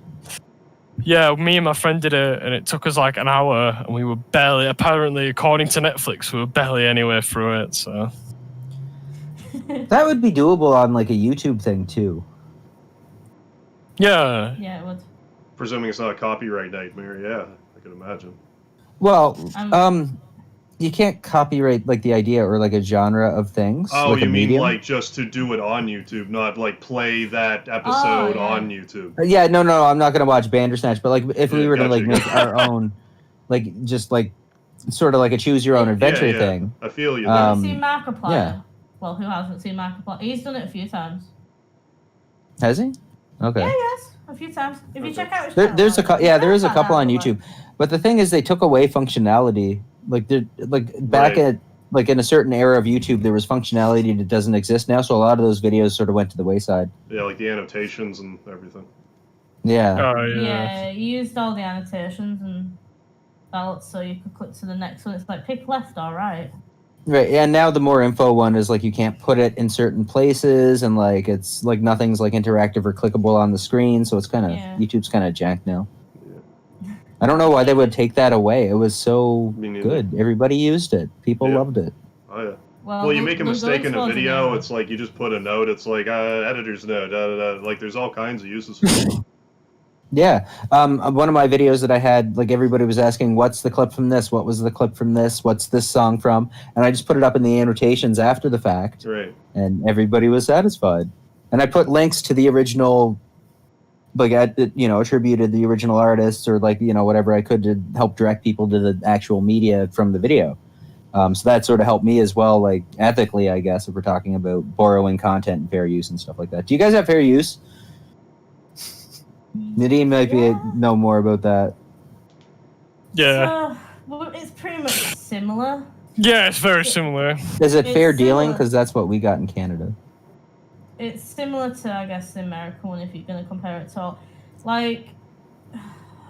Yeah, me and my friend did it, and it took us like an hour, and we were barely. Apparently, according to Netflix, we were barely anywhere through it. So That would be doable on like a YouTube thing too. yeah, Yeah, it would. Presuming it's not a copyright nightmare, yeah, I could imagine. Well, you can't copyright like the idea or like a genre of things. Oh, like you a mean medium. like just to do it on YouTube, not like play that episode yeah. on YouTube? Yeah, no, I'm not gonna watch Bandersnatch. But like, if we Yeah, were to like gotcha. make our own, like just like sort of like a choose your own adventure yeah. thing. I feel you. Have there. you seen Markiplier? yeah. Well, who hasn't seen Markiplier? He's done it a few times. Has he? Okay. Yeah, yes, a few times. If you Okay. check out his There, channel, there's a like, there is a about couple that, on but, YouTube, but the thing is they took away functionality. Like back Right. at like in a certain era of YouTube, there was functionality that doesn't exist now. So a lot of those videos sort of went to the wayside. Yeah, like the annotations and everything. Yeah. oh Yeah, you used all the annotations and belts, so you could click to the next one. It's like pick left or right. Right. And now the more info one is like you can't put it in certain places, and like it's like nothing's like interactive or clickable on the screen. So it's kind of Yeah. YouTube's kind of janked now. I don't know why they would take that away. It was so Me neither. good. Everybody used it. People Yeah. loved it. Oh yeah. Well, Well, you make a we'll go mistake in a towards the video, end. it's like you just put a note. It's like editor's note. Da, da, da. Like there's all kinds of uses for it. Yeah. One of my videos that I had, like everybody was asking, what's the clip from this? What was the clip from this? What's this song from? And I just put it up in the annotations after the fact, Right. and everybody was satisfied. And I put links to the original, like attributed the original artists or like whatever I could to help direct people to the actual media from the video. So that sort of helped me as well, like ethically, I guess, if we're talking about borrowing content and fair use and stuff like that. Do you guys have fair use? Nadine might know more about that. yeah, Well, it's pretty much similar. it's very similar. Is it It's fair dealing? similar. Because that's what we got in Canada. It's similar to, I guess, the American one if you're going to compare it to. Like,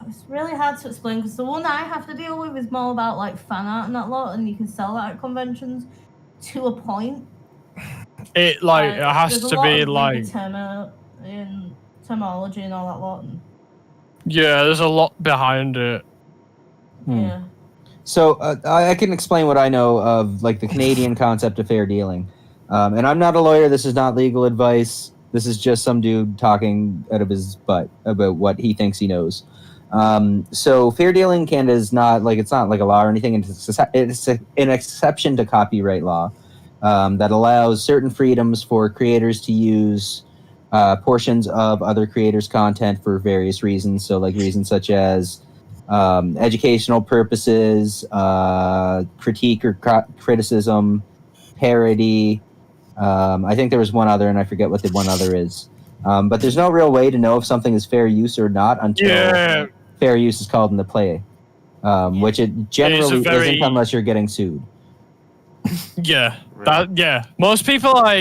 it's really hard to explain because the one that I have to deal with is more about like fan art and that lot, and you can sell that at conventions to a point. It like it has there's a to lot be of like in terminology and all that lot. And, yeah. There's a lot behind it. Yeah. So I can explain what I know of like the Canadian concept of fair dealing. And I'm not a lawyer. This is not legal advice. This is just some dude talking out of his butt about what he thinks he knows. So fair dealing in Canada is not like it's not like a law or anything. It's an exception to copyright law that allows certain freedoms for creators to use portions of other creators' content for various reasons. So like reasons such as educational purposes, critique or criticism, parody. I think there was one other, and I forget what the one other is. But there's no real way to know if something is fair use or not until fair use is called into play, which it generally isn't unless you're getting sued. Yeah, Right. Most people are,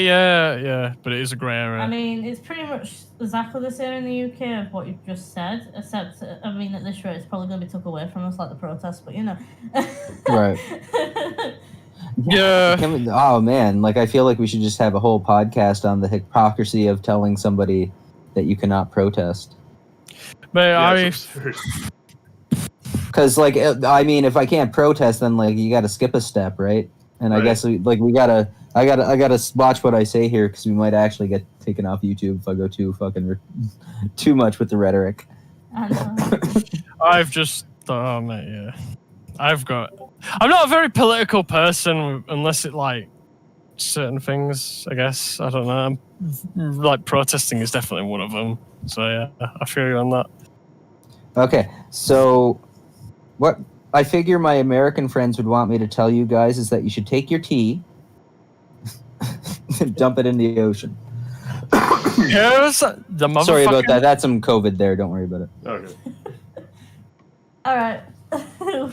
but it is a grey area. I mean, it's pretty much exactly the same in the UK of what you've just said, except, I mean, at this rate, it's probably going to be took away from us like the protests, but Right. Yeah. Oh man, like I feel like we should just have a whole podcast on the hypocrisy of telling somebody that you cannot protest. But Yeah, I mean, Because if I can't protest, then like you got to skip a step, right? And I Right. guess we gotta. I gotta watch what I say here because we might actually get taken off YouTube if I go too much with the rhetoric. I know. I've just mate, yeah. I'm not a very political person unless it like certain things, I guess. I don't know. Like protesting is definitely one of them. So yeah, I feel you on that. Okay, so what I figure my American friends would want me to tell you guys is that you should take your tea and dump it in the ocean. Here's the motherfucker. Sorry about that. That's some COVID there. Don't worry about it. Okay. All right.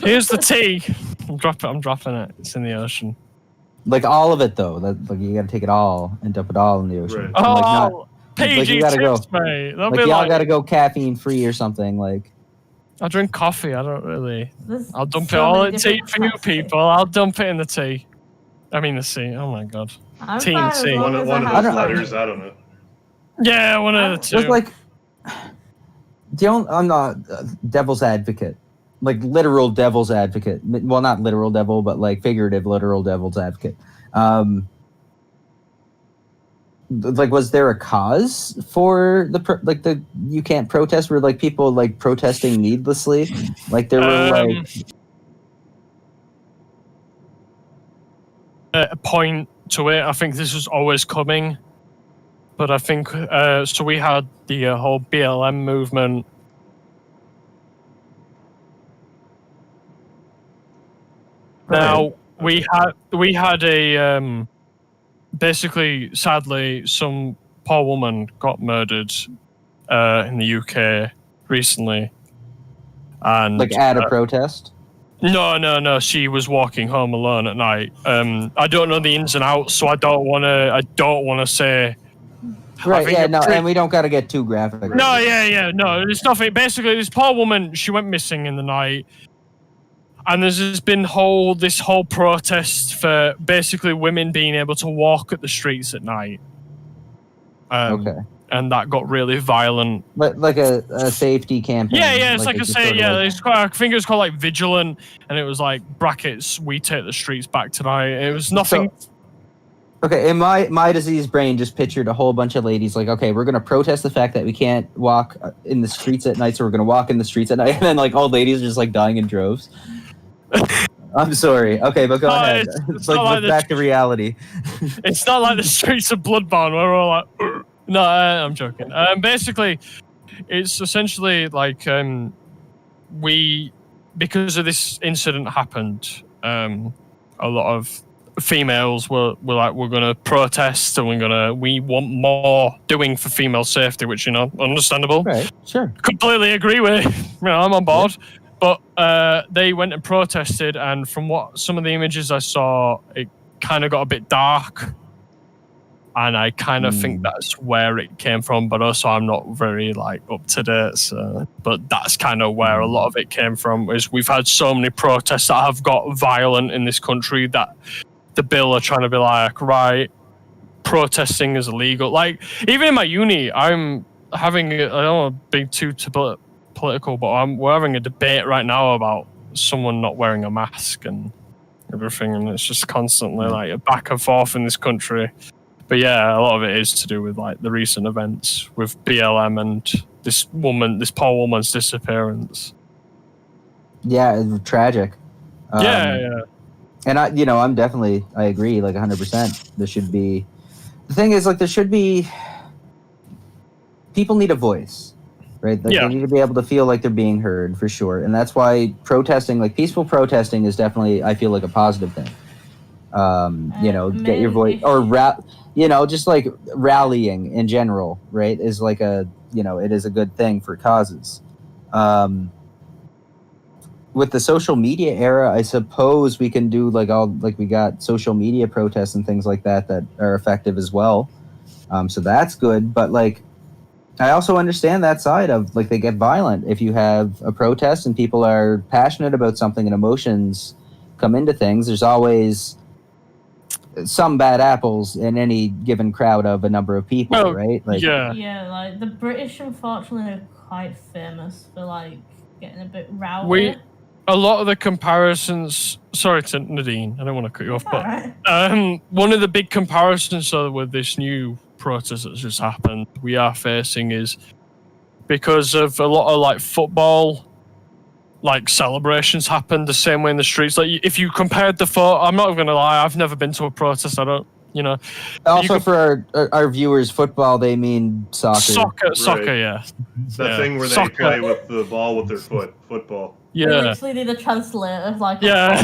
Here's the tea. I'm dropping it. It's in the ocean. Like all of it though. Like you gotta take it all and dump it all in the ocean. Right. And, like, not, PG you gotta tips, go. mate. They'll like be y'all like, gotta go caffeine free or something. Like I drink coffee. I don't really. There's I'll dump so it all many in tea different for you types of tea. people. I'll dump it in the tea. I mean the sea. Oh my god. I'm Tea fine and as tea. long One as of I have those fun. letters, I don't know. Yeah, one of the two. just like I'm not devil's advocate. Like literal devil's advocate. Well, not literal devil, but like figurative literal devil's advocate. Like, was there a cause for the you can't protest? Were like people like protesting needlessly? Like there were like a point to it. I think this was always coming, but I think so. We had the whole BLM movement. Now we had a basically, sadly, some poor woman got murdered in the UK recently, and like at a protest. No. She was walking home alone at night. I don't know the ins and outs, so I don't want to say. Right. Yeah. No. And we don't got to get too graphic. No. Yeah. No. It's nothing. Basically, this poor woman, she went missing in the night. And there's been this whole protest for basically women being able to walk at the streets at night. Okay. And that got really violent. Like a safety campaign. Yeah. It's like it's I think it was called like Vigilant, and it was like brackets. We take the streets back tonight. It was nothing. Okay, in my diseased brain just pictured a whole bunch of ladies like, okay, we're gonna protest the fact that we can't walk in the streets at night, so we're gonna walk in the streets at night, and then like old ladies are just like dying in droves. I'm sorry. Okay, but go ahead. It's like back to reality. It's not like the streets of Bloodborne where we're all like, "Ugh." No, I'm joking. Basically, it's essentially like because of this incident happened, a lot of females were like, we're going to protest and we want more doing for female safety, which, understandable. Right, sure. Completely agree with. I'm on board. Yeah. But they went and protested, and from what some of the images I saw, it kind of got a bit dark. And I kind of think that's where it came from, but also I'm not very like up to date. So, but that's kind of where a lot of it came from. Is we've had so many protests that have got violent in this country that the bill are trying to be like, right, protesting is illegal. Like even in my uni, I'm having I don't want to be too political, but we're having a debate right now about someone not wearing a mask and everything, and it's just constantly like a back and forth in this country. But yeah, a lot of it is to do with like the recent events with BLM and this poor woman's disappearance. Yeah, it's tragic. Yeah. And I agree, like 100%. There should be. The thing is, like, people need a voice, right? Like, they need to be able to feel like they're being heard for sure, and that's why protesting, like peaceful protesting, is definitely, I feel, like a positive thing. Get your voice or just like rallying in general, right? Is like it is a good thing for causes. With the social media era, I suppose we can do we got social media protests and things like that are effective as well. So that's good. But like, I also understand that side of like they get violent if you have a protest and people are passionate about something and emotions come into things. There's always some bad apples in any given crowd of a number of people, right? Like, yeah, like the British unfortunately are quite famous for like getting a bit rowdy. a lot of the comparisons. Sorry to Nadine, I don't want to cut you off, All but right. one of the big comparisons with this new protest that's just happened, we are facing is because of a lot of like football, like celebrations happen the same way in the streets. Like if you compared the photo, I'm not going to lie, I've never been to a protest. I don't, Also, for our viewers, football, they mean soccer. Soccer, Right. yeah. That thing where they Soccer. play with the ball with their foot. Football. They Yeah. literally need a translator, like Yeah.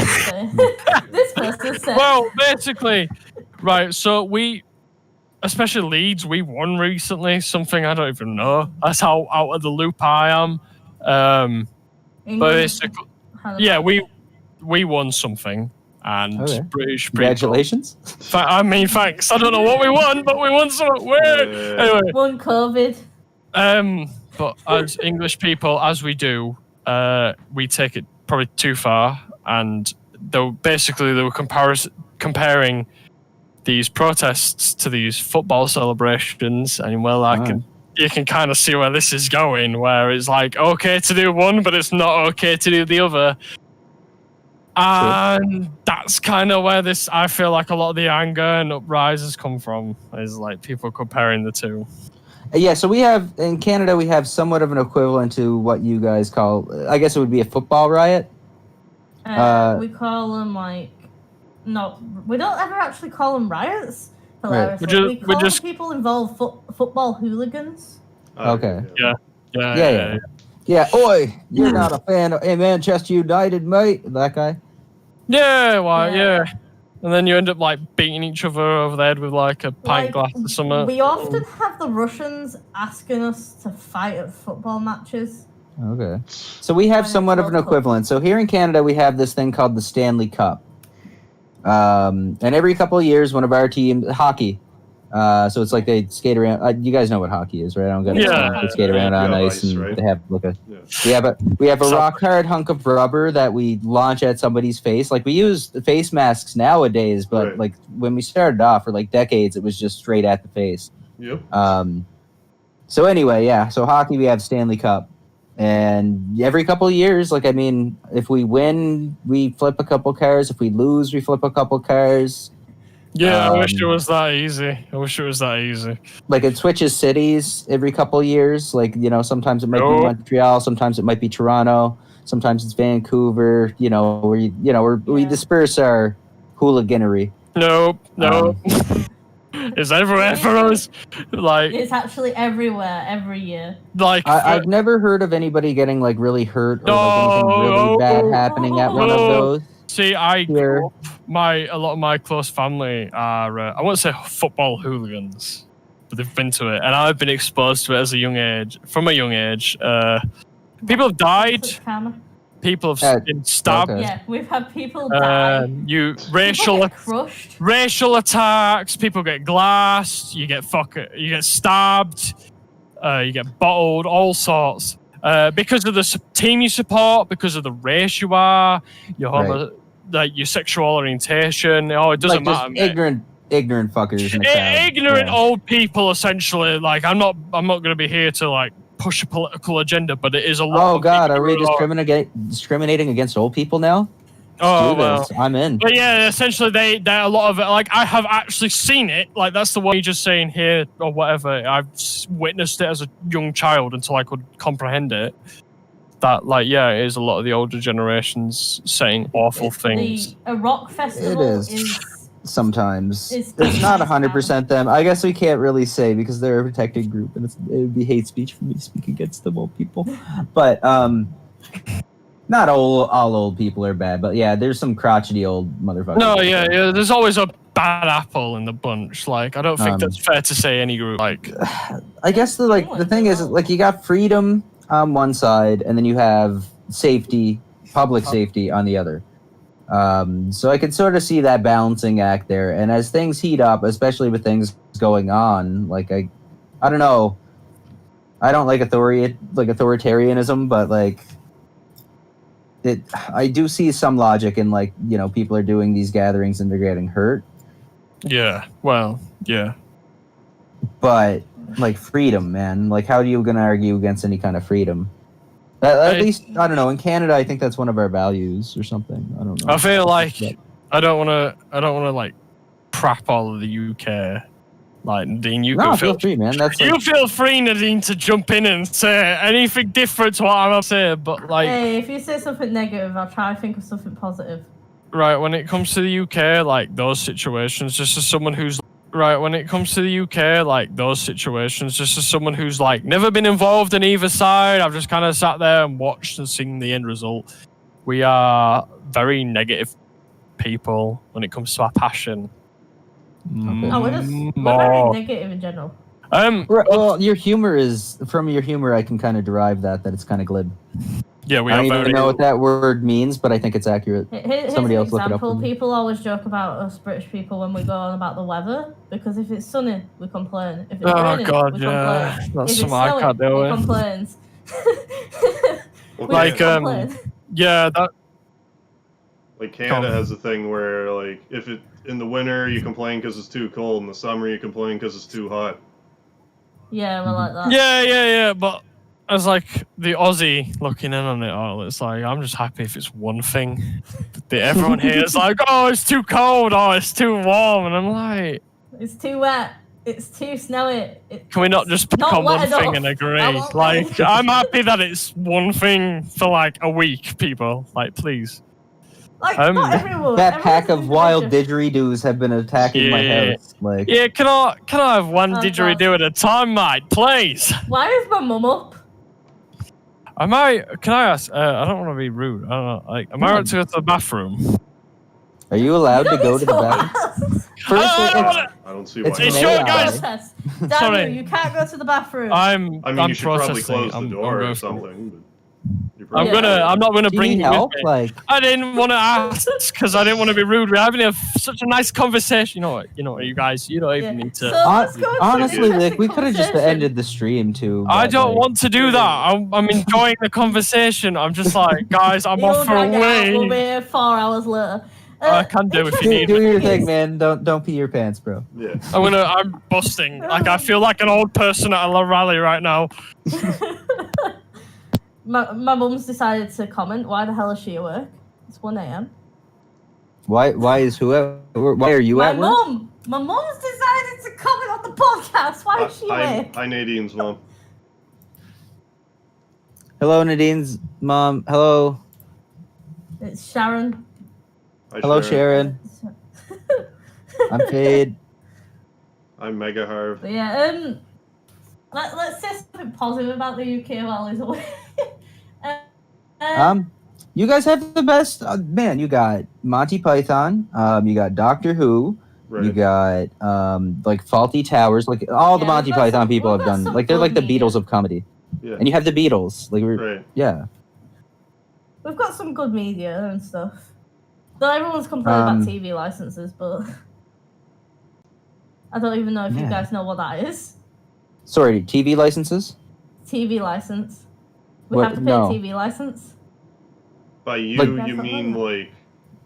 this person said. Well, basically, right. So especially Leeds, we won recently. Something I don't even know. That's how out of the loop I am. But England basically, had a yeah, bad- we won something, and Okay. British people. Congratulations. I mean, thanks. I don't know what we won, but we won something weird. Anyway, One COVID. but as English people, as we do, we take it probably too far, and they were comparing these protests to these football celebrations, and you can kind of see where this is going, where it's like okay to do one, but it's not okay to do the other. And that's kind of where I feel like a lot of the anger and uprisers come from, is like people comparing the two. Yeah, so we have, in Canada, we have somewhat of an equivalent to what you guys call, I guess it would be a football riot. We call them no, we don't ever actually call them riots. Right. We call the people involved football hooligans. Okay. Yeah. Yeah, oi, you're not a fan of Manchester United, mate. That guy. Yeah, well, yeah. And then you end up like beating each other over the head with like a pint glass or something. We often have the Russians asking us to fight at football matches. Okay. So we have somewhat of an equivalent. So here in Canada, we have this thing called the Stanley Cup. And every couple of years, one of our teams, hockey. So it's like they skate around. You guys know what hockey is, right? I don't Yeah. They skate around on ice, and right? they have like we have a rock hard hunk of rubber that we launch at somebody's face. Like we use face masks nowadays, but Right. like when we started off for like decades, it was just straight at the face. Yep. So anyway, yeah. So hockey, we have Stanley Cup, and every couple of years, like I mean, if we win, we flip a couple cars. If we lose, we flip a couple cars. Yeah, I wish it was that easy. Like it switches cities every couple of years. Like sometimes it might Oh. be Montreal, sometimes it might be Toronto, sometimes it's Vancouver. We disperse our hooliganery. Nope. It's everywhere for us. Like It's actually everywhere, every year. I've never heard of anybody getting like really hurt or like anything really No. bad happening at one of those. See, I Here. grew up, a lot of my close family are I won't say football hooligans, but they've been to it, and I've been exposed to it from a young age. People have died. People have been stabbed. Okay. Yeah, we've had people die. People get crushed. Racial attacks. People get glassed. You get stabbed. You get bottled. All sorts. Because of the team you support, because of the race you are, your sexual orientation. It doesn't matter. Ignorant fuckers. In the crowd. Ignorant old people, essentially. Like I'm not going to be here to like push a political agenda, but it is a lot. Oh God, are we discriminating against old people now? Oh, Let's do this. I'm in. But yeah, essentially, they a lot of it. Like I have actually seen it. Like that's the one you're just saying here or whatever. I've witnessed it as a young child until I could comprehend it. That it is a lot of the older generations saying awful things. A rock festival is sometimes. It's not 100% them. I guess we can't really say because they're a protected group, and it would be hate speech for me to speak against them old people. But not all old people are bad, but yeah, there's some crotchety old motherfuckers. No, yeah, there's always a bad apple in the bunch. Like, I don't think that's fair to say any group. Like, I guess the thing is, like, you got freedom on one side, and then you have safety, public safety on the other. So I can sort of see that balancing act there. And as things heat up, especially with things going on, like I don't know, I don't like authoritarianism, but like. I do see some logic in people are doing these gatherings and they're getting hurt. Yeah, well, yeah. But like freedom, man, like how are you gonna argue against any kind of freedom? At least, I don't know. In Canada, I think that's one of our values or something. I don't know. I feel like I don't want to like crap all of the UK. Like Nadine, you can feel free, man. You feel free, Nadine, to jump in and say anything different to what I'm gonna say. But like, hey, if you say something negative, I'll try to think of something positive. Right, when it comes to the UK, like those situations, just as someone who's like never been involved in either side, I've just kind of sat there and watched and seen the end result. We are very negative people when it comes to our passion. We're very negative in general. Well, your humor is from your humor. I can kind of derive that it's kind of glib. Yeah, I don't even know what that word means, but I think it's accurate. Somebody else look it up. People always joke about us British people when we go on about the weather, because if it's sunny, we complain. If it's raining, we complain. That's if it's something I can't do. we complain. Like Canada has a thing where, like, if it in the winter you complain because it's too cold, in the summer you complain because it's too hot. Yeah, we're like that. Yeah, but as like the Aussie looking in on it all, it's like I'm just happy if it's one thing. Everyone here is like, oh, it's too cold, oh, it's too warm, and I'm like, it's too wet, it's too snowy. Can we not just pick on one thing and agree? Like, I'm happy that it's one thing for like a week, people. Like, please. Like, not everyone. That pack of wild didgeridoos have been attacking my house. Like, yeah, can I have one didgeridoo at a time, mate, please? Why is my mum up? Can I ask? I don't want to be rude. I don't know. Like, am I right to go to the bathroom? Are you allowed to go to the bathroom? I don't see why. It's short, guys. Daniel, you can't go to the bathroom. I mean, you should probably close the door or something. I'm not gonna bring you help. With me. Like, I didn't want to ask because I didn't want to be rude. We're having such a nice conversation. You know what, you guys. You don't even need to. So honestly, like, we could have just ended the stream too. I don't want to do that. I'm enjoying the conversation. I'm just like, guys, I'm off for a wee. We'll be here 4 hours later. I can do if you need. Do your thing, man. Don't pee your pants, bro. Yeah. I'm busting. Like, I feel like an old person at a rally right now. My mum's decided to comment. Why the hell is she at work? It's 1 a.m. Why are you at work? My mum's decided to comment on the podcast. Why is she awake? Hi, Nadine's mom. Hello, Nadine's mom. Hello. It's Sharon. Hi, hello, Sharon. I'm Fade. I'm Mega Harv. But yeah, let's say something positive about the UK while he's away. You guys have the best man. You got Monty Python. You got Doctor Who. Right. You got like Faulty Towers. Like all the Monty Python people have done. Like they're like the Beatles of comedy. Yeah. And you have the Beatles. Like right. Yeah. We've got some good media and stuff. Though everyone's complaining about TV licenses, but I don't even know if you guys know what that is. Sorry, TV licenses? TV license. We have to pay a TV license. By you mean like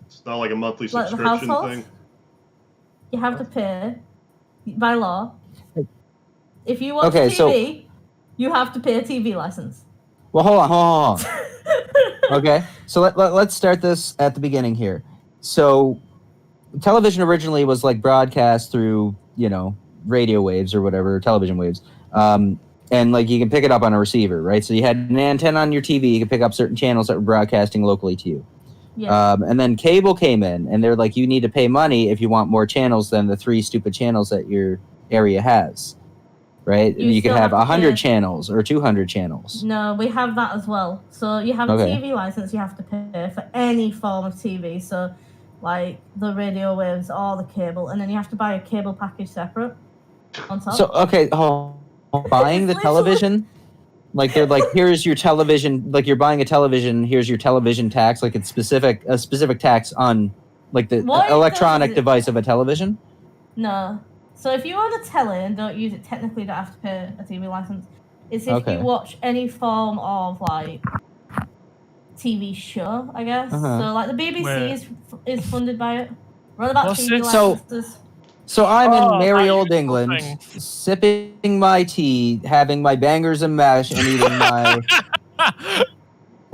it's not like a monthly subscription thing? You have to pay by law. If you watch TV, you have to pay a TV license. Well, hold on. Okay, so let's start this at the beginning here. So, television originally was like broadcast through, radio waves or whatever, television waves. And like you can pick it up on a receiver, right? So you had an antenna on your TV, you could pick up certain channels that were broadcasting locally to you. Yes. And then cable came in, and they're like, you need to pay money if you want more channels than the 3 stupid channels that your area has. Right? You could have 100 channels or 200 channels. No, we have that as well. So you have a TV license, you have to pay for any form of TV. So like the radio waves or the cable, and then you have to buy a cable package separate on top. So, buying the television, like they're like, here's your television, like you're buying a television, here's your television tax, like it's a specific tax on like the electronic device of a television? No. So if you own a telly and don't use it, technically you don't have to pay a TV license. It's if you watch any form of like TV show, I guess. So like the BBC is funded by it. What about TV licenses? So I'm in merry old England, sipping my tea, having my bangers and mash, and eating my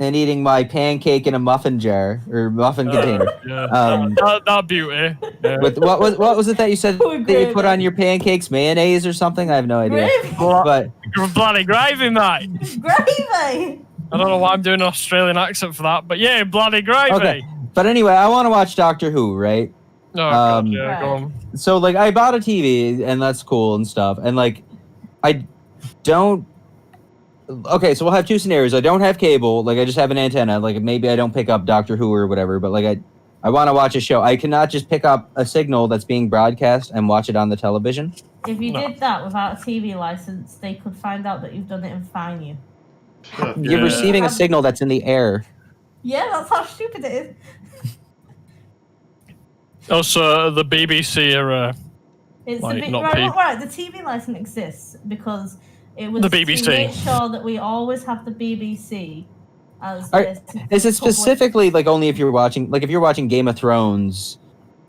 and eating my pancake in a muffin jar or muffin container. Yeah, Um, that beauty. Yeah. With what was it that you said With that you put gravy. on your pancakes? Mayonnaise or something? I have no idea. Gravy. But Bloody gravy, mate. Gravy. I don't know why I'm doing an Australian accent for that, but yeah, bloody gravy. okay. But anyway, I want to watch Doctor Who, right? Oh, God, yeah, Right. go on. So like I bought a TV and that's cool and stuff. And like I don't okay, so we'll have two scenarios. I don't have cable, like I just have an antenna. Like maybe I don't pick up Doctor Who or whatever, but like I want to watch a show. I cannot just pick up a signal that's being broadcast and watch it on the television. If you No. did that without a TV license, they could find out that you've done it and fine you. You're Yeah. receiving a signal that's in the air. Yeah, that's how stupid it is. Also, the BBC are It's Like, a bit not right, people. right. The TV license exists because it was The to BBC. make sure that we always have the BBC as. Are- this Is it public- specifically like only if you're watching Game of Thrones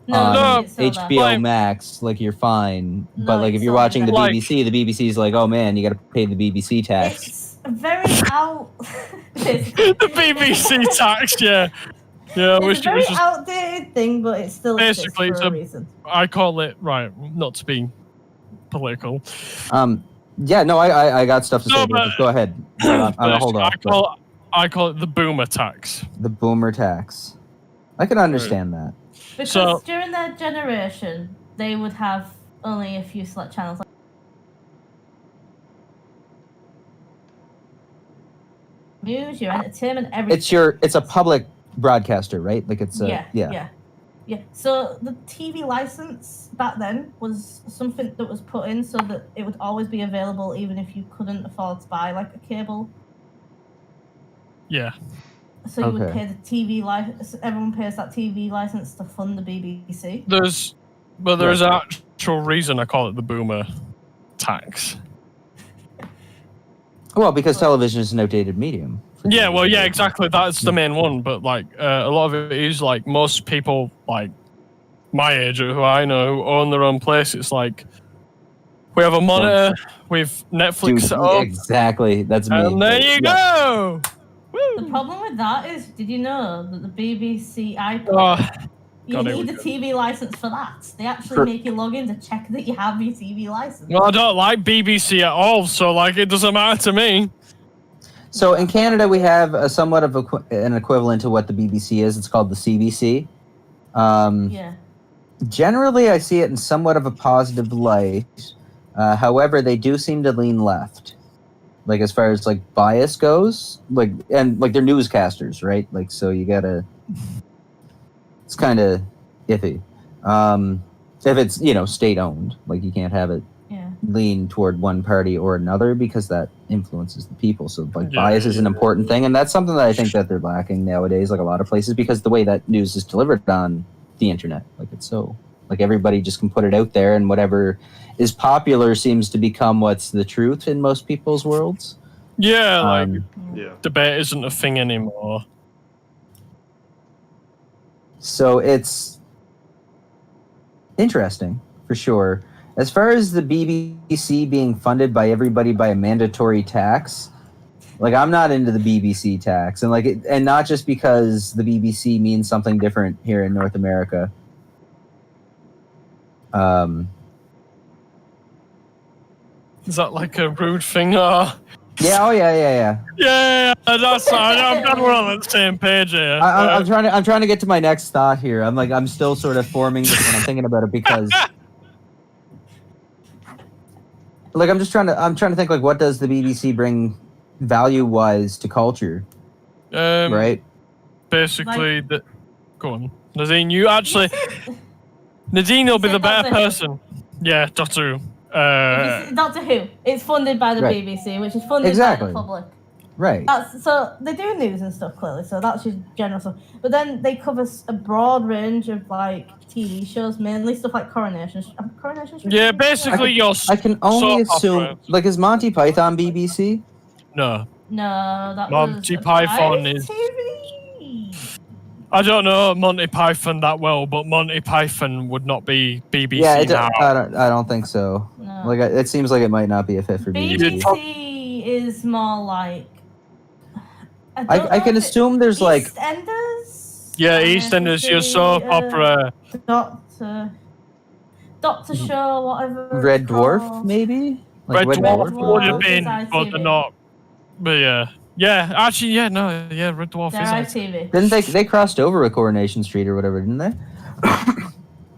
No, on it's still there. HBO Like- Max, like you're fine. No, But like if it's you're not watching the there. BBC is like, oh man, you got to pay the BBC tax. It's very out. the BBC tax. Yeah, yeah. I It's wish a it very was just. outdated thing, but it still exists Basically, for it's a a- reason. I call it right, not to be political. Yeah, no, I got stuff to No, say. but- But go ahead. I'll hold off. I call it the boomer tax. The boomer tax. I can understand that. Because So- during their generation, they would have only a few select channels. Like news, your entertainment, everything. It's a public broadcaster, right? Like it's a Yeah. So the TV license back then was something that was put in so that it would always be available even if you couldn't afford to buy like a cable. Yeah. So you would Okay. pay the TV license. Everyone pays that TV license to fund the BBC. There's an actual reason I call it the boomer tax. Well, because television is an outdated medium. Yeah, well, yeah, exactly. That's the main one. But like, a lot of it is like most people, like my age or who I know, who own their own place. It's like we have a monitor, we've Netflix Dude, set up, exactly. That's me. and there you go. The Woo! problem with that is, did you know that the BBC iPlayer, Oh, you God, here need we a go. TV license for that? They actually For- make you log in to check that you have your TV license. well, I don't like BBC at all, so like it doesn't matter to me. So in Canada, we have a somewhat of an equivalent to what the BBC is. It's called the CBC. Yeah. Generally, I see it in somewhat of a positive light. However, they do seem to lean left, like as far as like bias goes. Like and like they're newscasters, right? Like so, you gotta. It's kind of iffy. If it's state owned, like you can't have it Yeah. lean toward one party or another because that influences the people. So like Yeah, bias is an important thing, and that's something that I think that they're lacking nowadays, like a lot of places, because the way that news is delivered on the internet, like it's so like everybody just can put it out there, and whatever is popular seems to become what's the truth in most people's worlds. Yeah, like Yeah. debate isn't a thing anymore. So it's interesting for sure. As far as the BBC being funded by everybody by a mandatory tax, like I'm not into the BBC tax, and and not just because the BBC means something different here in North America. Is that like a rude thing? Or... Yeah. Oh yeah. Yeah, that's I'm glad we're on the same page here. I'm trying to get to my next thought here. I'm still sort of forming this when I'm thinking about it because. Like I'm trying to think like what does the BBC bring value wise to culture, right? Basically, go on, Nadine. You actually, Nadine will be the better Doctor Who. person. Yeah, Doctor Who. It's Doctor Who. It's funded by the Right. BBC, which is funded Exactly. by the public. Right. So they do news and stuff clearly. So that's just general stuff. But then they cover a broad range of like TV shows, mainly stuff like Coronation. Coronation Street? Yeah, basically your. I can only soap assume opera. like is Monty Python BBC? No, No, that Monty was Python Vice is- TV. I don't know Monty Python that well, but Monty Python would not be BBC Yeah, now. I don't think so. No. Like it seems like it might not be a fit for BBC. BBC is more like I can assume there's like EastEnders. Yeah, EastEnders, your soap opera. Doctor Show, whatever. Red it's Dwarf, called. maybe. Like Red Dwarf would have Dwarf been, is but they're ITV. not. But actually, Red Dwarf They're is ITV. ITV. Didn't they crossed over at Coronation Street or whatever, didn't they?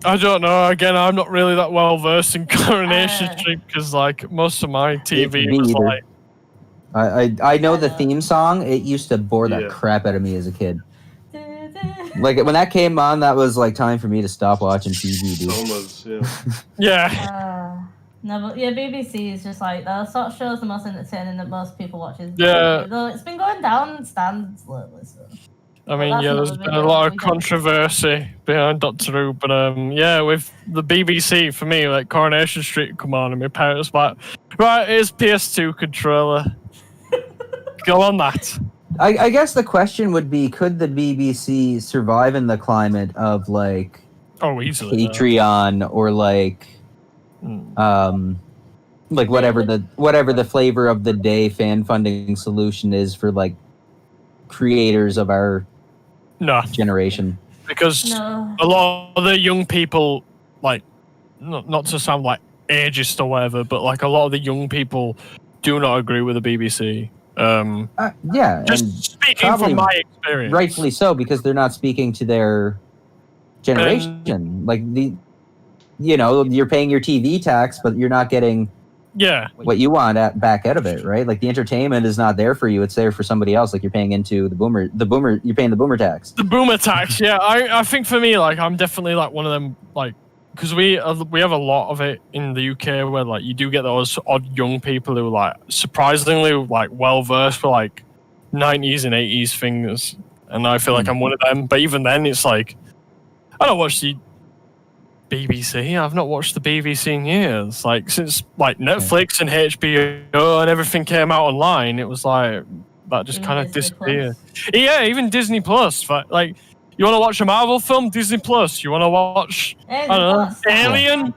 I don't know. Again, I'm not really that well versed in Coronation Street because, like, most of my TV Me was either. like. I know the theme song. It used to bore the crap out of me as a kid. Like when that came on, that was like time for me to stop watching TV, dude. Almost, No, but BBC is just like those sort of shows the most entertaining that most people watch. Though it's been going down stands lately. So. I mean, there's been a lot of controversy behind Doctor Who, but with the BBC, for me, like Coronation Street come on, and my parents were like, right, here's PS2 controller. Go on that. I guess the question would be, could the BBC survive in the climate of like easily Patreon or like whatever the flavor of the day fan funding solution is for like creators of our generation? Because a lot of the young people, like, not to sound like ageist or whatever, but like a lot of the young people do not agree with the BBC. Just speaking from my experience, rightfully so, because they're not speaking to their generation. You're paying your TV tax, but you're not getting what you want back out of it, right? Like the entertainment is not there for you; it's there for somebody else. Like you're paying into the boomer. You're paying the boomer tax. The boomer tax, yeah. I think for me, like, I'm definitely like one of them, like. Because we have a lot of it in the UK where like you do get those odd young people who are like surprisingly like well versed for like 90s and 80s things, and I feel like I'm one of them. But even then, it's like I don't watch the BBC. I've not watched the BBC in years. Like since like Netflix and HBO and everything came out online, it was like that just kind of disappeared. Yeah, even Disney Plus. But like. You want to watch a Marvel film? Disney Plus. You want to watch Alien?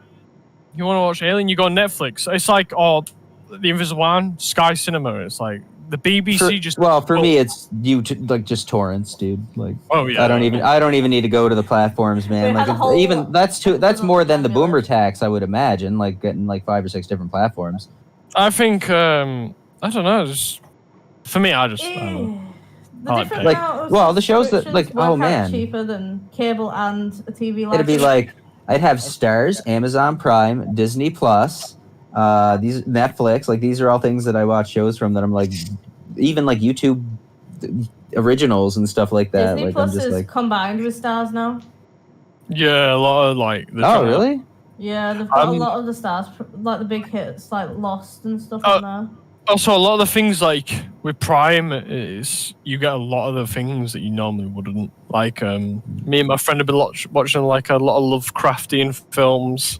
You want to watch Alien? You go on Netflix. It's like The Invisible Man, Sky Cinema. It's like the BBC for me, it's like just torrents, dude. Like I don't even need to go to the platforms, man. Like that's more than the boomer tax, I would imagine. Like getting like 5 or 6 different platforms. I think I don't know. Just for me, I don't know. The shows that like cheaper than cable and a TV license. It'd be like I'd have Stars, Amazon Prime, Disney Plus, these Netflix. Like these are all things that I watch shows from that I'm like, even like YouTube originals and stuff like that. Disney like Plus I'm just is like combined with Stars now. Yeah, a lot of like. Really? Yeah, they've got a lot of the Stars, like the big hits, like Lost and stuff on there. Also, a lot of the things like with Prime is you get a lot of the things that you normally wouldn't. Like me and my friend have been watching like a lot of Lovecraftian films.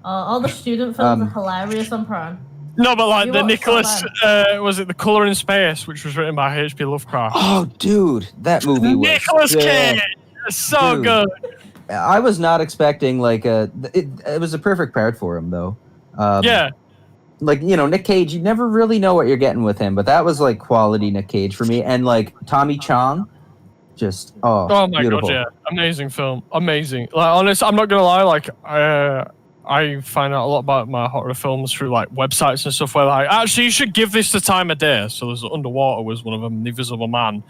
All the student films are hilarious on Prime. No, but like the Nicholas, was it The Colour in Space, which was written by H.P. Lovecraft? Oh, dude, that movie was Nicholas Cage, so good. I was not expecting like it was a perfect part for him though. Like, Nick Cage, you never really know what you're getting with him, but that was like quality Nick Cage for me. And like Tommy Chong, just oh my beautiful. God, yeah, amazing film, amazing. Like honest, I'm not gonna lie, like I find out a lot about my horror films through like websites and stuff where like actually you should give this the time of day. So there's Underwater was one of them, The Invisible Man,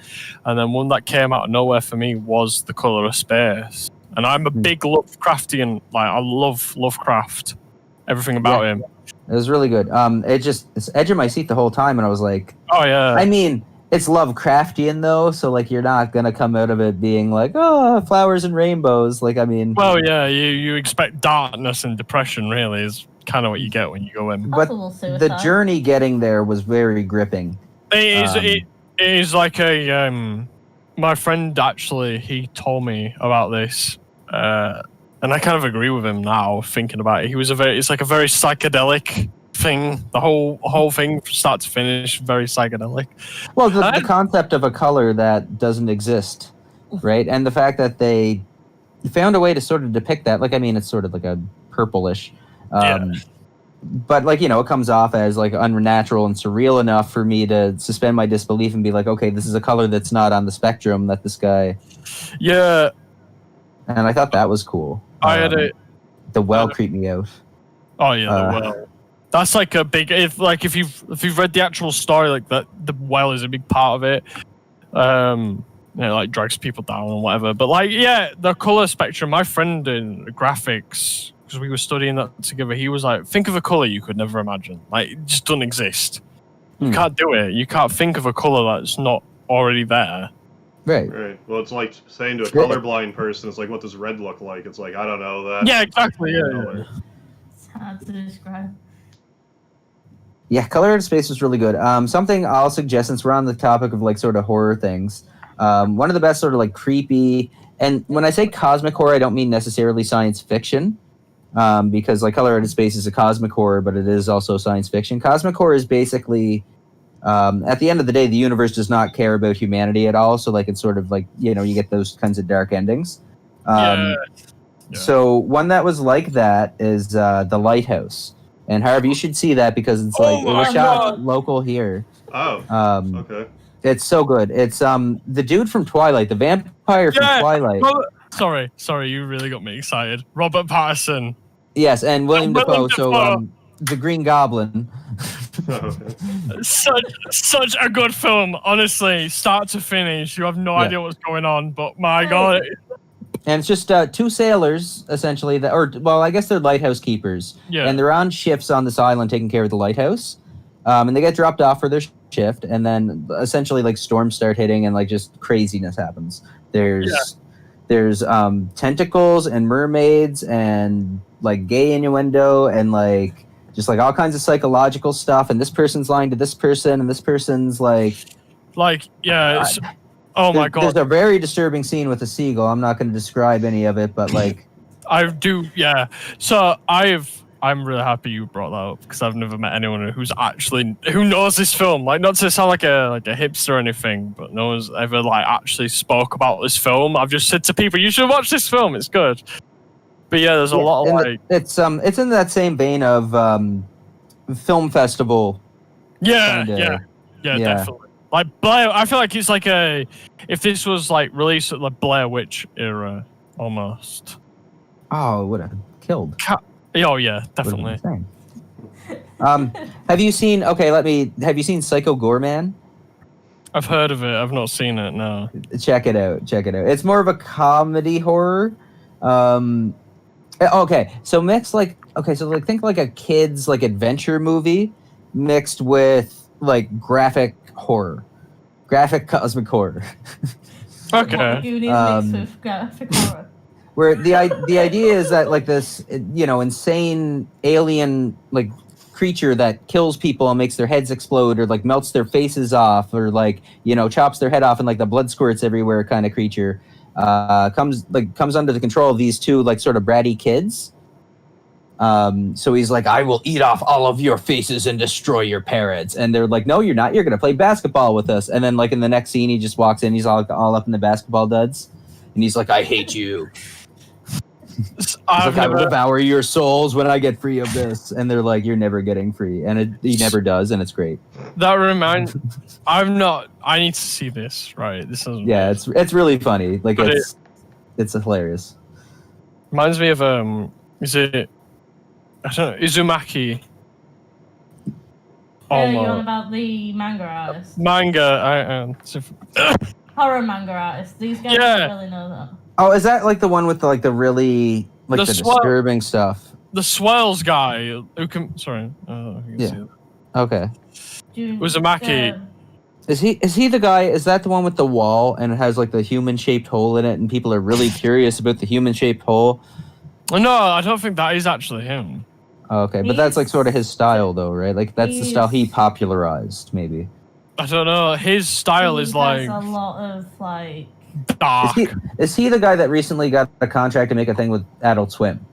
and then one that came out of nowhere for me was The Colour of Space. And I'm a big Lovecraftian, like I love Lovecraft, everything about him. It was really good. It's edge of my seat the whole time, and I was like, oh yeah. I mean, it's Lovecraftian though, so like you're not gonna come out of it being like, oh, flowers and rainbows. Like I mean, well, yeah, you expect darkness and depression. Really, is kind of what you get when you go in. But the journey getting there was very gripping. It is like a my friend actually he told me about this. And I kind of agree with him now, thinking about it. It's like a very psychedelic thing. The whole thing, from start to finish, very psychedelic. Well, the concept of a color that doesn't exist, right? And the fact that they found a way to sort of depict that. Like, I mean, it's sort of like a purplish. but like, it comes off as like unnatural and surreal enough for me to suspend my disbelief and be like, okay, this is a color that's not on the spectrum that this guy. Yeah. And I thought that was cool. I had it. The well creeped me out. Oh yeah, the well. That's like a big. If you've read the actual story, like that, the well is a big part of it. Like drags people down and whatever. But like, yeah, the color spectrum. My friend in graphics, because we were studying that together, he was like, think of a color you could never imagine. Like, it just doesn't exist. You can't do it. You can't think of a color that's not already there. Right. Well, it's like saying to a colorblind person, it's like, what does red look like? It's like, I don't know that. Yeah, exactly. Yeah. It's hard to describe. Yeah, Color Out of Space was really good. Something I'll suggest, since we're on the topic of like sort of horror things, one of the best sort of like creepy, and when I say cosmic horror, I don't mean necessarily science fiction, because like Color Out of Space is a cosmic horror, but it is also science fiction. Cosmic horror is basically, at the end of the day, the universe does not care about humanity at all. So like it's sort of like, you get those kinds of dark endings. So one that was like that is The Lighthouse. And however, you should see that because it's like it was shot local here. Oh. Okay. It's so good. It's the dude from Twilight, the vampire from Twilight. Sorry, you really got me excited. Robert Pattinson. Yes, and William Dafoe. So the Green Goblin. Such a good film, honestly, start to finish. You have no idea what's going on, but my god. And it's just two sailors, essentially, I guess they're lighthouse keepers. Yeah. And they're on shifts on this island taking care of the lighthouse. And they get dropped off for their shift, and then essentially like storms start hitting and like just craziness happens. There's tentacles and mermaids and like gay innuendo and like just like all kinds of psychological stuff, and this person's lying to this person and this person's like oh my god. There's a very disturbing scene with a seagull. I'm not going to describe any of it, but like I do, yeah. So I'm really happy you brought that up because I've never met anyone who knows this film. Like, not to sound like a hipster or anything, but no one's ever like actually spoke about this film. I've just said to people, you should watch this film. It's good. But yeah, there's a lot of like it's in that same vein of film festival. Yeah, definitely. Like Blair, I feel like it's like if this was like released at the Blair Witch era almost. Oh, it would have killed. Oh yeah, definitely. Have you seen? Have you seen Psycho Goreman? I've heard of it. I've not seen it. No. Check it out. It's more of a comedy horror. Okay, so think like a kid's like adventure movie mixed with like graphic cosmic horror. Okay. Mixed with graphic horror. Where the idea is that like this insane alien like creature that kills people and makes their heads explode or like melts their faces off or like chops their head off and like the blood squirts everywhere kind of creature comes under the control of these two like sort of bratty kids. So he's like, I will eat off all of your faces and destroy your parents. And they're like, no, you're not. You're going to play basketball with us. And then like in the next scene, he just walks in. He's all up in the basketball duds. And he's like, I hate you. I will devour your souls when I get free of this. And they're like, you're never getting free. And he never does. And it's great. That reminds I need to see this, right? This is it's really funny. Like it's hilarious. Reminds me of is it I don't know, Uzumaki. Yeah, you're on about the manga artist. Horror manga artist. These guys don't really know that. Oh, is that like the one with the really like the disturbing stuff? The Swirls guy who can. Sorry. See okay. Uzumaki. Is he the guy? Is that the one with the wall and it has like the human-shaped hole in it, and people are really curious about the human-shaped hole? No, I don't think that is actually him. Okay, but that's like sort of his style, though, right? Like that's the style he popularized, maybe. I don't know. His style is like a lot of like dark. Is he the guy that recently got a contract to make a thing with Adult Swim?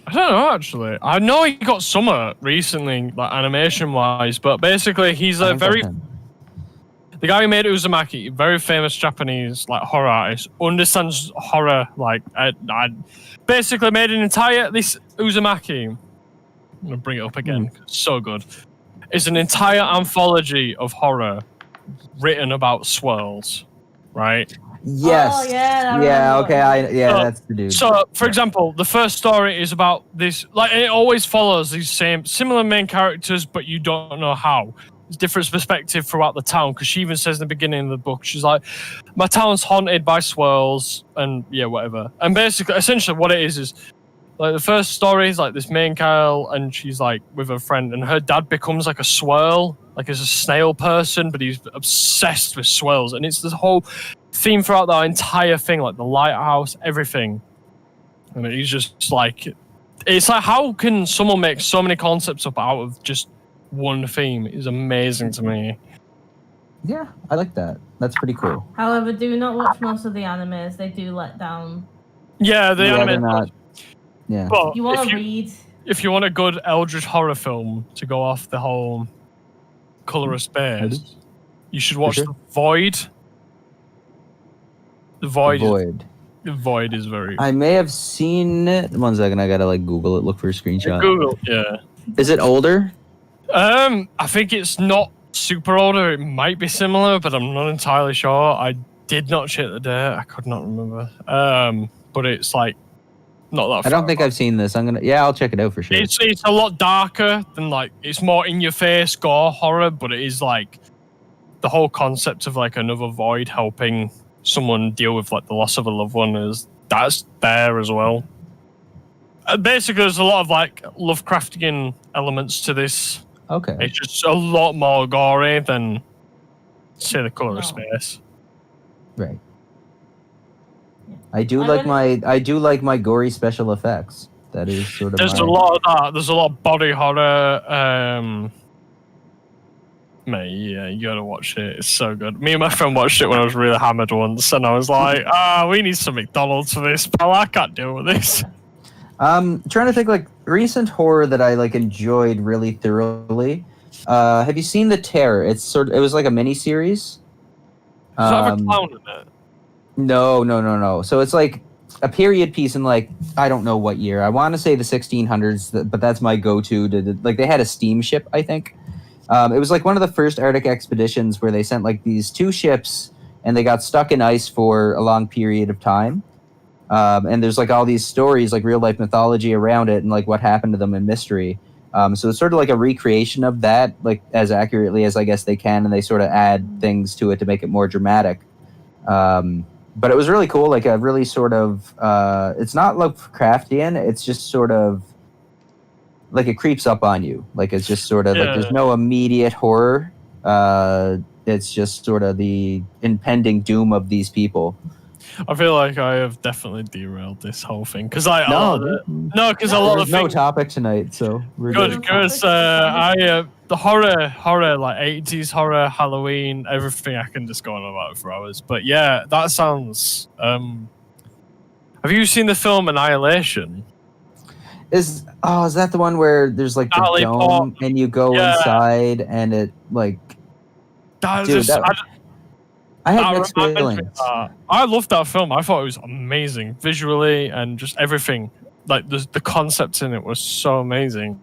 I don't know, actually. I know he got summer recently, like animation-wise, but basically he's a the guy who made Uzumaki, very famous Japanese like horror artist, understands horror. Like, I basically made an entire this Uzumaki I'm gonna bring it up again. It's so good. It's an entire anthology of horror written about swirls, right? Yes. Oh, yeah, I Yeah. remember. Okay. So- That's the dude. So, for example, the first story is about this. Like, it always follows these similar main characters, but you don't know how. It's different perspective throughout the town, because she even says in the beginning of the book, she's like, "My town's haunted by swirls," and yeah, whatever. And basically, essentially, what it is like the first story is like this main girl, and she's like with her friend, and her dad becomes like a swirl, like as a snail person, but he's obsessed with swirls, and it's this whole theme throughout the entire thing, like the lighthouse, everything. And he's just like, it's like, how can someone make so many concepts up out of just one theme? It's amazing to me. Yeah, I like that. That's pretty cool. However, do not watch most of the animes. They do let down. Yeah, the Yeah, anime. they're not. Yeah. But You want if to read? if you want a good eldritch horror film to go off the whole Color of Space, you should watch sure. The Void. The Void. Void. The Void is very. I may have seen it. 1 second, I gotta like Google it, look for a screenshot. Google. Yeah. Is it older? I think it's not super old, or it might be similar, but I'm not entirely sure. I did not check the date. I could not remember. But it's like not that. I don't think I've seen this. I'll check it out for sure. It's a lot darker than like, it's more in your face gore horror, but it is like the whole concept of like another void helping someone deal with like the loss of a loved one that's there as well. Basically, there's a lot of like Lovecraftian elements to this. Okay. It's just a lot more gory than, say, The Color of Space. Right. I do like my gory special effects. That is sort of. There's a lot of that. There's a lot of body horror. Mate, yeah, you gotta watch it. It's so good. Me and my friend watched it when I was really hammered once, and I was like, we need some McDonald's for this, pal. I can't deal with this. Trying to think like recent horror that I like enjoyed really thoroughly. Have you seen The Terror? It was like a mini series. Does it have a clown in it? No. So it's like a period piece in like, I don't know what year. I want to say the 1600s, but that's my go-to. Like they had a steamship, I think. It was like one of the first Arctic expeditions where they sent like these 2 ships and they got stuck in ice for a long period of time. And there's like all these stories, like real life mythology around it and like what happened to them in mystery. So it's sort of like a recreation of that, like as accurately as I guess they can. And they sort of add things to it to make it more dramatic. But it was really cool. Like a really sort of, it's not Lovecraftian. It's just sort of like it creeps up on you. Like it's just sort of like there's no immediate horror. It's just sort of the impending doom of these people. I feel like I have definitely derailed this whole thing because a lot of no topic tonight, so we're good. Because the horror like 80s horror, Halloween, everything I can just go on about for hours. But yeah, that sounds. Have you seen the film Annihilation? Is that the one where there's like the dome and you go inside and it like? I had mixed feelings. I loved that film. I thought it was amazing visually and just everything. Like the concepts in it was so amazing.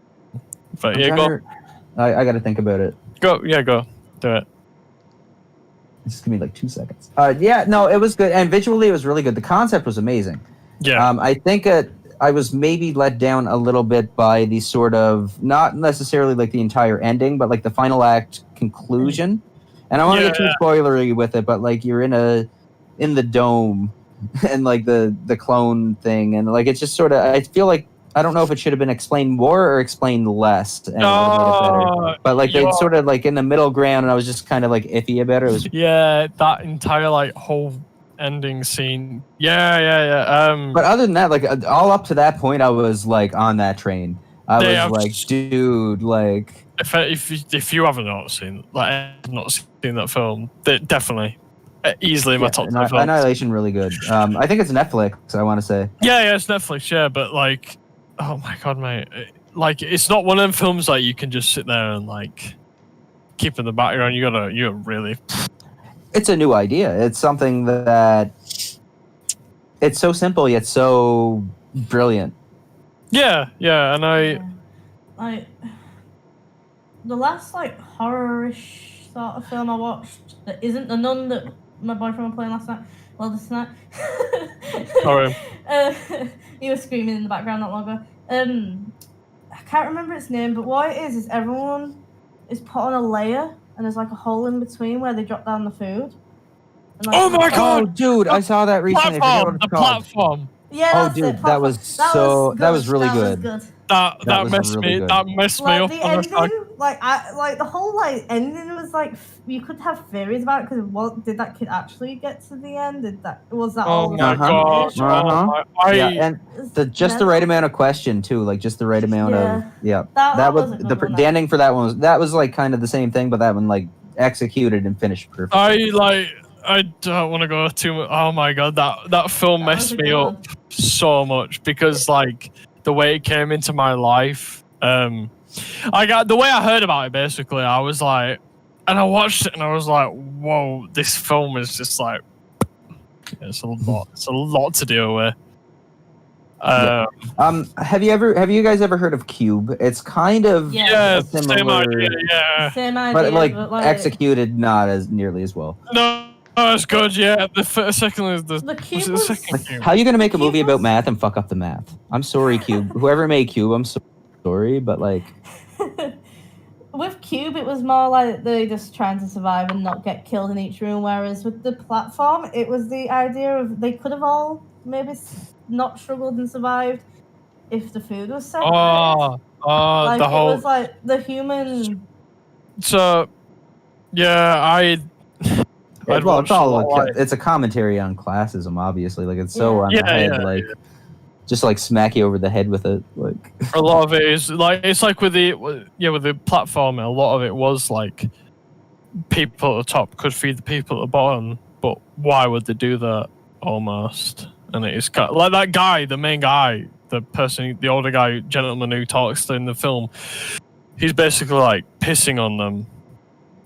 But yeah, go. I got to think about it. Go, do it. Just give me like 2 seconds. It was good, and visually it was really good. The concept was amazing. Yeah. I think I was maybe let down a little bit by the sort of not necessarily like the entire ending, but like the final act conclusion. And I want to get too spoilery with it, but like you're in the dome and like the clone thing, and like it's just sort of, I feel like I don't know if it should have been explained more or explained less, and it better. But like they sort of like in the middle ground, and I was just kind of like iffy about it. It was that entire like whole ending scene. Yeah. But other than that, like all up to that point, I was like on that train. I was like, dude, like. If you haven't not seen that film, definitely easily in my top 10 films. Annihilation really good. I think it's Netflix. I want to say. Yeah, it's Netflix. Yeah, but like, oh my god, mate! Like, it's not one of them films that you can just sit there and like keep in the background. You really. It's a new idea. It's something that it's so simple yet so brilliant. Yeah, and like the last like horror-ish sort of film I watched that isn't the Nun that my boyfriend was playing last night. Well, this night. Sorry. He was screaming in the background not long ago. I can't remember its name, but what it is everyone is put on a layer and there's like a hole in between where they drop down the food. And, like, Oh my Oh, god! dude, I saw that recently. I forget what The it's called. platform. Yeah, Oh, that's dude, it. that was Platform. that was really That good. was good. That was messed really me. good. That messed me Like up. the I was like, ending, like the whole like ending was like you could have theories about it because what did that kid actually get to the end? Was that oh all? my Uh-huh. god! Uh-huh. Oh Yeah, and just the right amount of question too, like just the right amount of That was was a the good one, the ending for that was like kind of the same thing, but that one like executed and finished perfectly. I don't want to go too much. Oh my god, that film That was messed a me good up so much because like the way it came into my life. I got the way I heard about it. Basically, I was like, and I watched it, and I was like, whoa, this film is just like, it's a lot. It's a lot to deal with. Have you guys ever heard of Cube? It's kind of Yeah, a same similar, idea. Yeah, Same idea, but like like executed not as nearly as well. no, it's good. Yeah, the second is the Cube was it the was- second Like, Cube? how are you gonna make a Cube movie about was- math and fuck up the math? I'm sorry, Cube. Whoever made Cube, I'm sorry, but like, with Cube, it was more like they just trying to survive and not get killed in each room. Whereas with the platform, it was the idea of they could have all maybe not struggled and survived if the food was separate. Like the whole. it was like the human. So, yeah, I'd well, watched it's all a lot, it's a commentary on classism, obviously. Like it's so Yeah. on the Yeah, head, yeah, like just like smack you over the head with it, like. a lot of it is like it's like with the platform. A lot of it was like people at the top could feed the people at the bottom, but why would they do that? Almost, and it is kind of, like that guy, the main guy, the person, the older guy, gentleman who talks in the film. He's basically like pissing on them,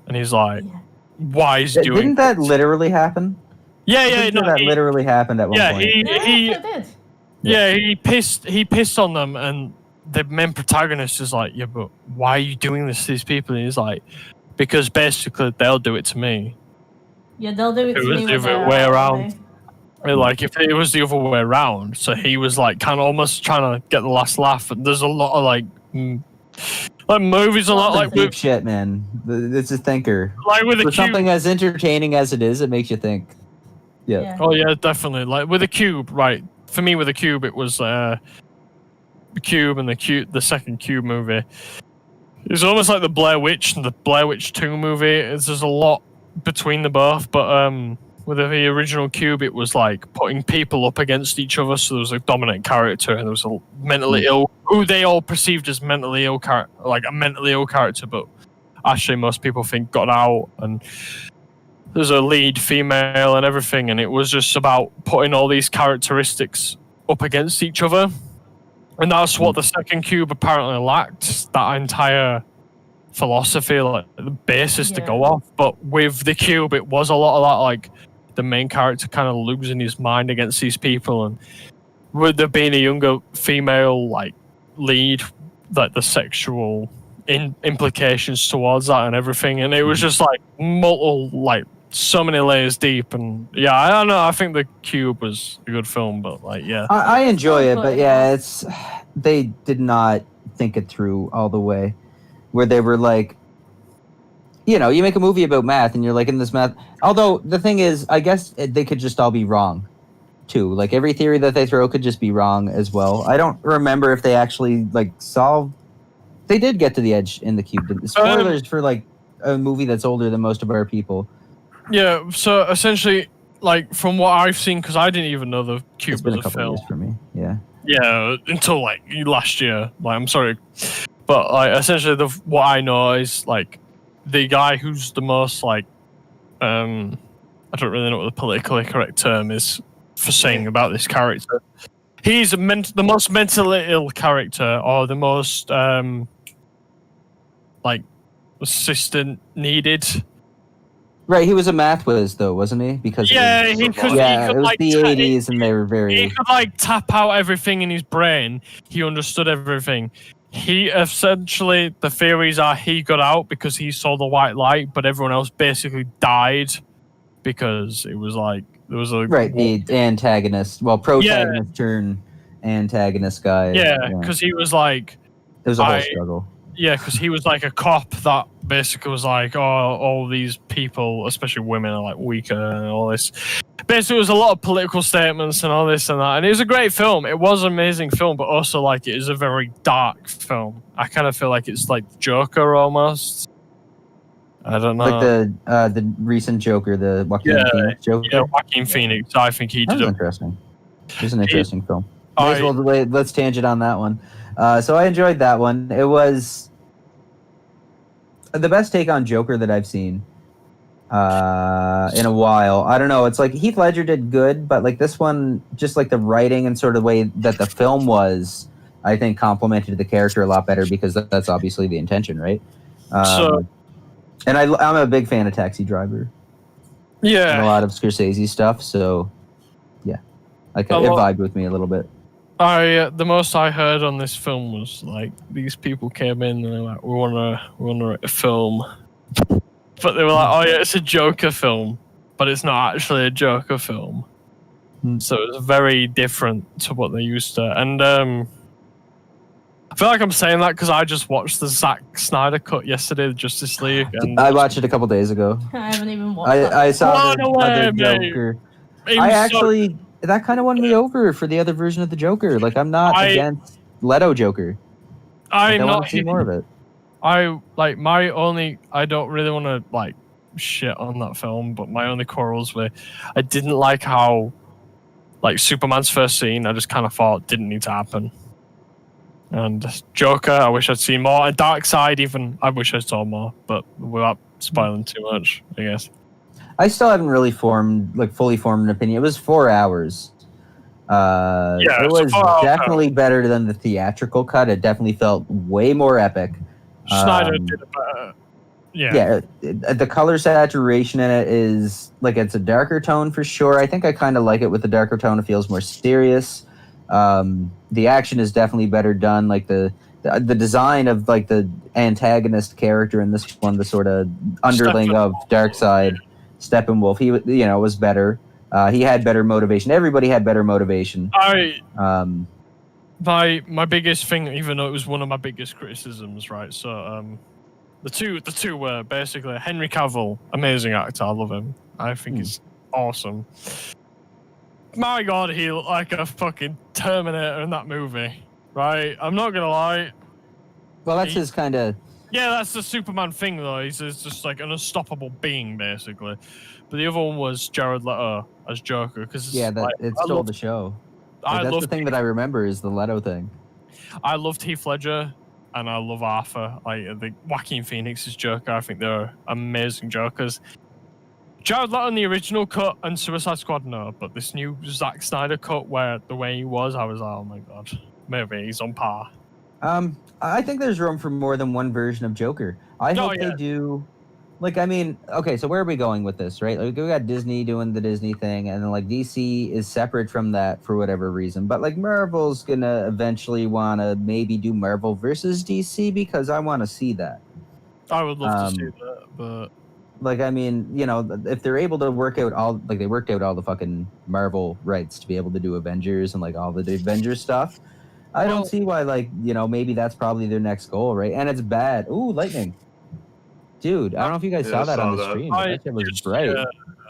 and he's like, Yeah. "Why is doing?" Didn't that literally happen? Yeah, I'm yeah, pretty sure no, that literally happened at one yeah, point. he it did. Yeah, he pissed on them, and the main protagonist is like, "Yeah, but why are you doing this to these people?" And he's like, "Because basically they'll do it to me." Yeah, they'll do it It to was me the with other their way eye. around. And, like if it was the other way around, so he was like kind of almost trying to get the last laugh. And there's a lot of like movies, a lot like Deep with shit, man. It's a thinker. the For Cube. something as entertaining as it is, it makes you think. Yeah. Oh yeah, definitely. Like with the Cube, right? For me, with the Cube, it was the Cube and the second Cube movie. It's almost like the Blair Witch and the Blair Witch 2 movie. There's a lot between the both, but with the original Cube, it was like putting people up against each other. So there was a dominant character, and there was a mentally ill, who they all perceived as mentally ill like a mentally ill character, but actually most people think got out. And there's a lead female and everything, and it was just about putting all these characteristics up against each other. And that's what the second Cube apparently lacked, that entire philosophy, like the basis to go off. But with the Cube, it was a lot of that, like the main character kind of losing his mind against these people, and with there being a younger female like lead, like the sexual implications towards that and everything, and it was just like multiple, like so many layers deep. And yeah, I don't know, I think the Cube was a good film, but like I enjoy it, but yeah, they did not think it through all the way, where they were like, you know, you make a movie about math and you're like in this math. Although the thing is, I guess they could just all be wrong too. Like every theory that they throw could just be wrong as well. I don't remember if they actually like solved. They did get to the edge in the Cube. Spoilers for like a movie that's older than most of our people. Yeah, so essentially, like from what I've seen, because I didn't even know the Cube It's been was a couple film. years for me. Yeah. Yeah, until like last year. Like, I'm sorry, but like essentially, what I know is like the guy who's the most like, I don't really know what the politically correct term is for saying about this character. He's the most mentally ill character, or the most like assistant needed. Right, he was a math whiz though, wasn't he? Because he could it was like the 80s, and they were very. He could like tap out everything in his brain. He understood everything. he essentially, the theories are he got out because he saw the white light, but everyone else basically died because it was like there was a Right, the antagonist, well, protagonist turn antagonist guy. Yeah, because he was like, it was a whole struggle. Yeah, because he was like a cop that basically was like, oh, all these people, especially women, are like weaker and all this. Basically, it was a lot of political statements and all this and that. And it was a great film. It was an amazing film, but also like it is a very dark film. I kind of feel like it's like Joker almost. I don't know. Like the recent Joker, the Joaquin Phoenix Joker. Yeah, Joaquin Phoenix. I think he did. Interesting. It was an interesting film. Let's tangent on that one. So I enjoyed that one. It was the best take on Joker that I've seen in a while. I don't know. It's like Heath Ledger did good, but like this one, just like the writing and sort of way that the film was, I think complemented the character a lot better because that's obviously the intention, right? And I'm a big fan of Taxi Driver. Yeah. And a lot of Scorsese stuff. So yeah, it vibed with me a little bit. The most I heard on this film was like these people came in and they're like, we want to write a film, but they were like, oh yeah, it's a Joker film, but it's not actually a Joker film. So it was very different to what they used to. And I feel like I'm saying that because I just watched the Zack Snyder cut yesterday, the Justice League. And I watched it a couple days ago. I haven't even watched it. I saw the other Joker. I actually. That kind of won me over for the other version of the Joker. Like, I'm not against Leto Joker. I want to see more of it. I don't really want to, like, shit on that film, but my only quarrels were I didn't like how, like, Superman's first scene, I just kind of thought didn't need to happen. And Joker, I wish I'd seen more. And Darkseid, even, I wish I saw more, but without spoiling too much, I guess. I still haven't really fully formed an opinion. It was 4 hours. It was definitely better than the theatrical cut. It definitely felt way more epic. Snyder did it better. Yeah, the color saturation in it is like it's a darker tone for sure. I think I kind of like it with the darker tone. It feels more serious. The action is definitely better done. Like the design of like the antagonist character in this one, the sort of underling of Darkseid. Steppenwolf, he was better. He had better motivation. Everybody had better motivation. My biggest thing, even though it was one of my biggest criticisms, right? So the two were basically Henry Cavill, amazing actor, I love him. I think he's awesome. My God, he looked like a fucking Terminator in that movie, right? I'm not gonna lie. Well, that's his kind of. Yeah, that's the Superman thing, though. He's just like an unstoppable being, basically. But the other one was Jared Leto as Joker, because it stole the show. That's the thing that I remember is the Leto thing. I loved Heath Ledger, and I love Arthur. Like the Joaquin Phoenix's Joker, I think they're amazing Jokers. Jared Leto in the original cut and Suicide Squad, no, but this new Zack Snyder cut, where the way he was, I was like, oh my God, maybe he's on par. I think there's room for more than one version of Joker. I hope they do. Like, I mean, okay, so where are we going with this, right? Like, we got Disney doing the Disney thing, and then, like, DC is separate from that for whatever reason. But, like, Marvel's gonna eventually want to maybe do Marvel versus DC because I want to see that. I would love to see that, but... Like, I mean, if they're able to work out they worked out all the fucking Marvel rights to be able to do Avengers and, like, all the Avengers stuff. I don't see why, like, maybe that's probably their next goal, right? And it's bad. Ooh, lightning. Dude, I don't know if you guys saw that on the stream. That shit was bright.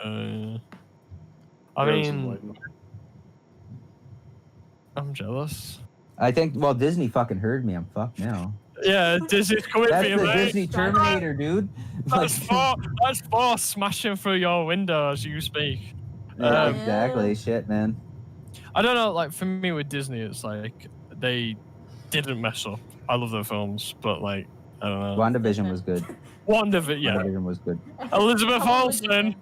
I mean, I'm jealous. I think, Disney fucking heard me. I'm fucked now. Yeah, Disney's coming for you, That's the mate. Disney Terminator, dude. That's four smashing through your window as you speak. Yeah, exactly. Shit, man. I don't know, like, for me with Disney, it's like, they didn't mess up. I love their films, but, like, I don't know. WandaVision was good. WandaVision was good. Elizabeth Olsen.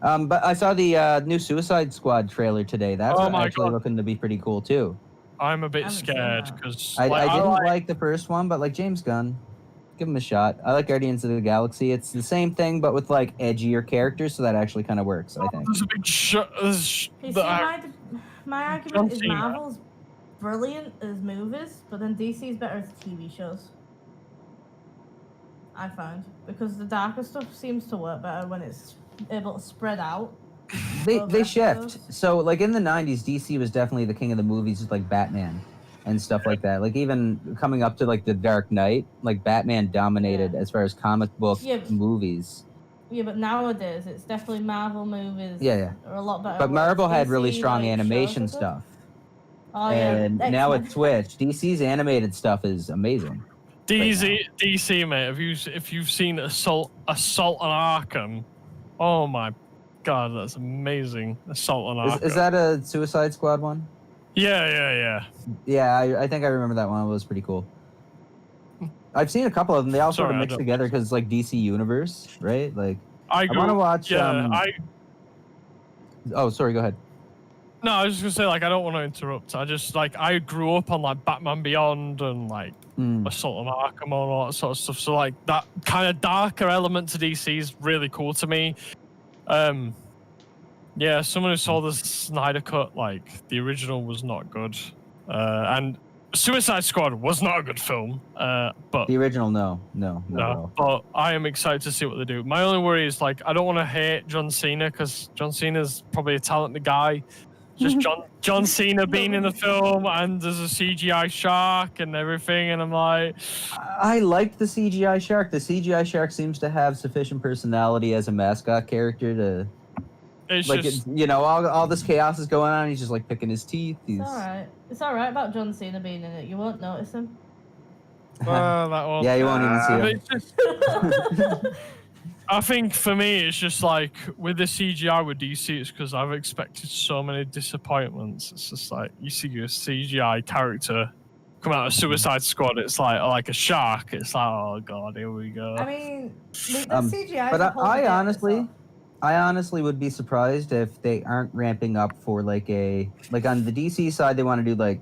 But I saw the new Suicide Squad trailer today. That's actually looking to be pretty cool, too. I'm a bit scared, because... I didn't like the first one, but, like, James Gunn, give him a shot. I like Guardians of the Galaxy. It's the same thing, but with, like, edgier characters, so that actually kind of works, I think. There's a big my argument is brilliant as movies, but then DC is better as TV shows. I find, because the darker stuff seems to work better when it's able to spread out. They shift. So like in the 90s, DC was definitely the king of the movies with like Batman and stuff like that. Like even coming up to like the Dark Knight, like Batman dominated as far as comic book movies. Yeah, but nowadays it's definitely Marvel movies. Yeah. Are a lot better. But Marvel had really DC, strong like, animation stuff. Oh and yeah. now it's Switch. DC's animated stuff is amazing. DC, mate. If you've seen Assault on Arkham, oh my god, that's amazing. Assault on Arkham. Is that a Suicide Squad one? Yeah. Yeah, I think I remember that one. It was pretty cool. I've seen a couple of them. They all sort of mix together because it's like DC Universe, right? Like I want to watch. Yeah, Oh, sorry. Go ahead. No, I was just gonna say, like, I don't want to interrupt. I just like I grew up on like Batman Beyond and like Assault on Arkham and all that sort of stuff. So like that kind of darker element to DC is really cool to me. Yeah, someone who saw the Snyder Cut, like the original was not good, and Suicide Squad was not a good film. But the original, no. But I am excited to see what they do. My only worry is like I don't want to hate John Cena because John Cena's probably a talented guy. Just John Cena being in the film and there's a CGI shark and everything, and I'm like, I liked the CGI shark. The CGI shark seems to have sufficient personality as a mascot character to. It's like just, all this chaos is going on. He's just like picking his teeth. It's all right. It's all right about John Cena being in it. You won't notice him. that one. Yeah, you won't even see him. I think for me, it's just like with the CGI with DC, it's because I've expected so many disappointments. It's just like you see a CGI character come out of Suicide Squad, it's like a shark. It's like, oh god, here we go. I mean, the CGI. But I honestly would be surprised if they aren't ramping up for like on the DC side, they want to do like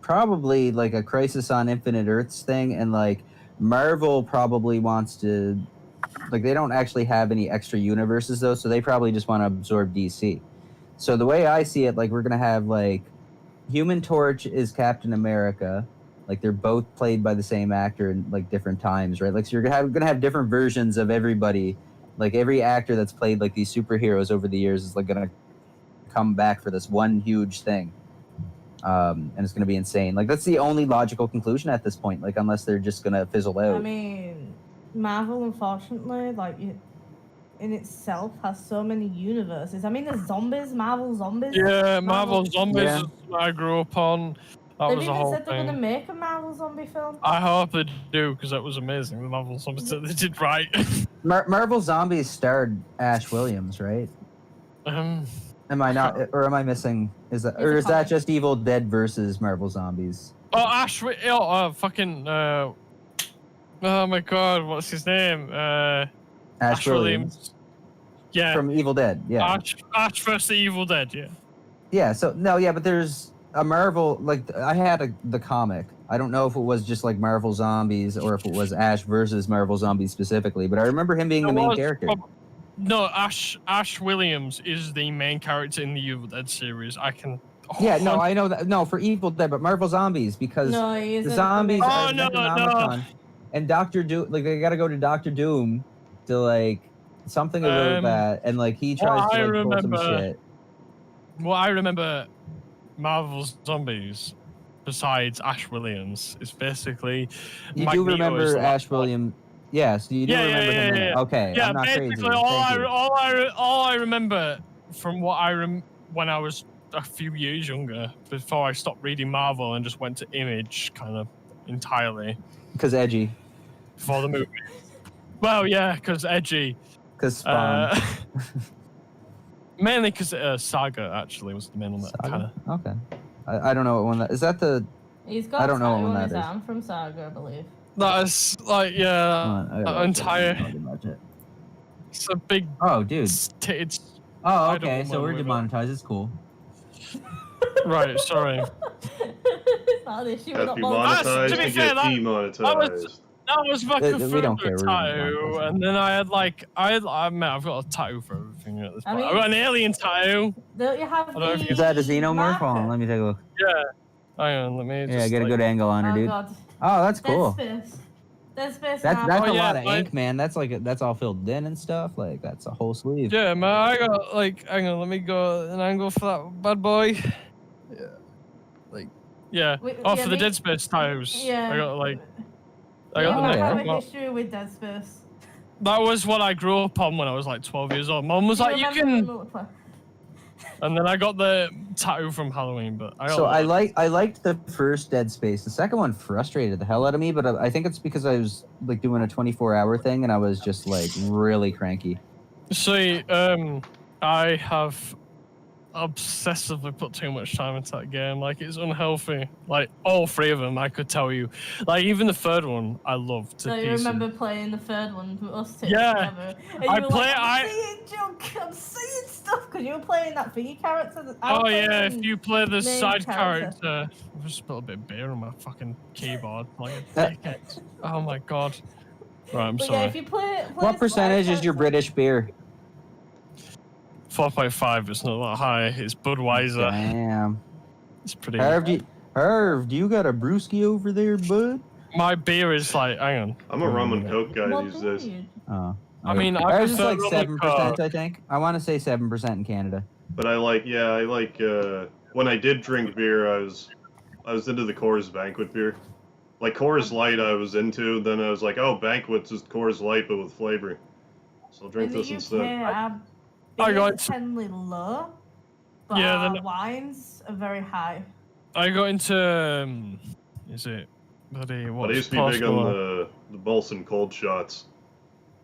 probably like a Crisis on Infinite Earths thing, and like Marvel probably wants to. Like, they don't actually have any extra universes, though, so they probably just want to absorb DC. So the way I see it, like, we're going to have, like, Human Torch is Captain America. Like, they're both played by the same actor in, like, different times, right? Like, so you're going to have different versions of everybody. Like, every actor that's played, like, these superheroes over the years is, like, going to come back for this one huge thing. And it's going to be insane. Like, that's the only logical conclusion at this point, like, unless they're just going to fizzle out. I mean... Marvel, unfortunately, like in itself, has so many universes. I mean, there's zombies, Marvel zombies. Yeah, Marvel zombies. Yeah. I grew up on. They've even said they're going to make a Marvel zombie film. I hope they do because that was amazing. The Marvel zombies that they did right. Marvel Zombies starred Ash Williams, right? Am I not, or am I missing? Is that just Evil Dead versus Marvel Zombies? Oh, fucking. Oh my god, what's his name? Ash Williams. Yeah. From Evil Dead, yeah. Ash vs. the Evil Dead, yeah. Yeah, but there's a Marvel, like, I had the comic. I don't know if it was just like Marvel Zombies or if it was Ash versus Marvel Zombies specifically, but I remember him being the main character. No, Ash Williams is the main character in the Evil Dead series. I know that. No, for Evil Dead, but Marvel Zombies, because the zombies are Necronomicon. And Dr. Doom, like, they gotta go to Dr. Doom to, like, something about that, and, like, he tries to, like, pull some shit. Well, I remember Marvel's Zombies, besides Ash Williams, is basically... You do remember Ash Williams... Yes, you do remember him in it. Okay, yeah, I'm not basically crazy. all I remember from what when I was a few years younger, before I stopped reading Marvel and just went to Image, kind of, entirely. Because edgy. For the movie. Well, yeah, because edgy. Because Spawn. Mainly because Saga, actually, was the main one that kind of... Okay. I don't know what one that... Is that the... He's got his arm from Saga, I believe. That's, like, yeah, entire... It's a big... Oh, dude. It's... Oh, okay, so we're demonetized. It's cool. Right, sorry. It's not an issue. Have to be monetized to get demonetized. That was my we don't care. tattoo, and then I had I've got a tattoo for everything at this point. I've got an alien tattoo. Don't you have Is that a xenomorph? Hold on, let me take a look. Yeah. Hang on, let me. Yeah, just, get a like- good angle on her, Oh dude. god. Oh, that's Dead cool. Space. Dead Space. That's now. a yeah, lot of but- ink, man. That's that's all filled in and stuff. Like that's a whole sleeve. Yeah, man, I got like. Hang on, let me go an angle for that bad boy. Yeah, like. Yeah. Wait, Oh, yeah, for the me- Dead Space tiles. Yeah. I got like. I We got the all neck. have I a got- history with Dead Space. That was what I grew up on when I was like 12 years old. Mom was Do like, "You remember can," the multiplayer? and then I got the tattoo from Halloween. But I got So I like. liked the first Dead Space. The second one frustrated the hell out of me, but I think it's because I was like doing a 24-hour thing and I was just like really cranky. See, I have obsessively put too much time into that game. Like, it's unhealthy. Like, all three of them, I could tell you. Like, even the third one, I loved to So you pieces. remember playing the third one with us two Yeah. together? And you I were play- like, I- I'm seeing junk, I'm seeing stuff, because you were playing that thingy character. Oh yeah, if you play the main side character. character, I've just spilled a bit of beer on my fucking keyboard, like a dickhead. Oh my god. Right, I'm But sorry. yeah, if you play What percentage is your British beer? 4.5. It's not that high. It's Budweiser. Damn. It's pretty. Herv, do you got a brewski over there, bud? My beer is like, hang on. I'm a rum and coke guy What these do days. you? Oh. I mean, I ours is prefer like rum and 7%, coke. I think. I want to say 7% in Canada. But I like when I did drink beer, I was into the Coors Banquet beer. Like Coors Light I was into, then I was like, oh, Banquet's just Coors Light but with flavor. So I'll drink In the this UK, instead. our I got beers tend low, but Yeah, our then- wines are very high. I got into. Is it? Bloody, But I what's used to be big on possible? the Bolson cold shots.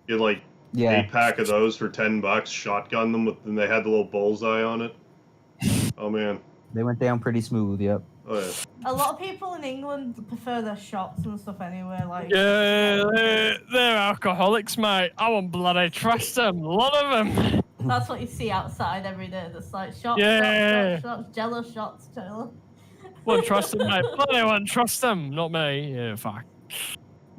You get like Yeah. 8-pack of those for $10, shotgun them with, and they had the little bullseye on it. Oh man. They went down pretty smooth, yep. Oh yeah. A lot of people in England prefer their shots and stuff anyway. Like, Yeah, they're alcoholics, mate. I won't bloody trust them. A lot of them. that's what you see outside every day. That's like shots, Yeah. shots, jello shots, jello. Won't trust them, mate. Bloody won't trust them. Not me. Yeah, fuck.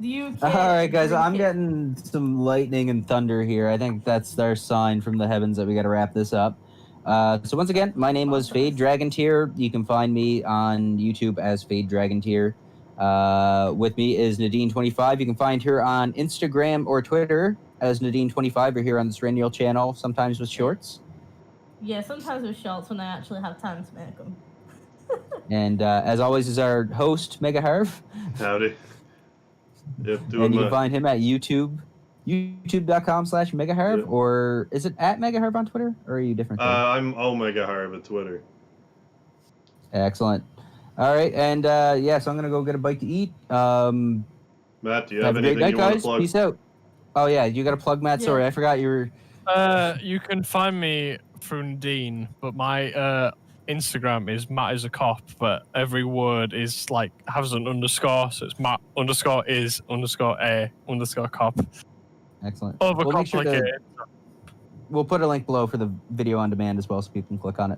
The UK. All right, guys, I'm drink it. getting some lightning and thunder here. I think that's our sign from the heavens that we got to wrap this up. So once again, my name was Fade Dragon Tier. You can find me on YouTube as Fade Dragon Tier. With me is Nadine25. You can find her on Instagram or Twitter as Nadine25 or here on the Serenial channel, sometimes with shorts. Yeah, sometimes with shots when I actually have time to make them. And as always is our host, Mega Harv. Howdy. Yep, And doing you can my find him at YouTube, youtube.com/MegaHarv, Yeah. or is it at MegaHarv on Twitter, or are you different? there? I'm Omega Harv at Twitter. Excellent. All right, and yeah, so I'm gonna go get a bite to eat. Matt, do you have Have a great anything night, you want to guys. plug? Peace out. Oh yeah, you got to plug, Matt. Yeah. Sorry, I forgot you were. You can find me through Nadine, but my Instagram is Matt is a cop, but every word is like has an underscore, so it's Matt underscore is underscore a underscore cop. Excellent. Overcomplicated. We'll make sure we'll put a link below for the video on demand as well, so people can click on it.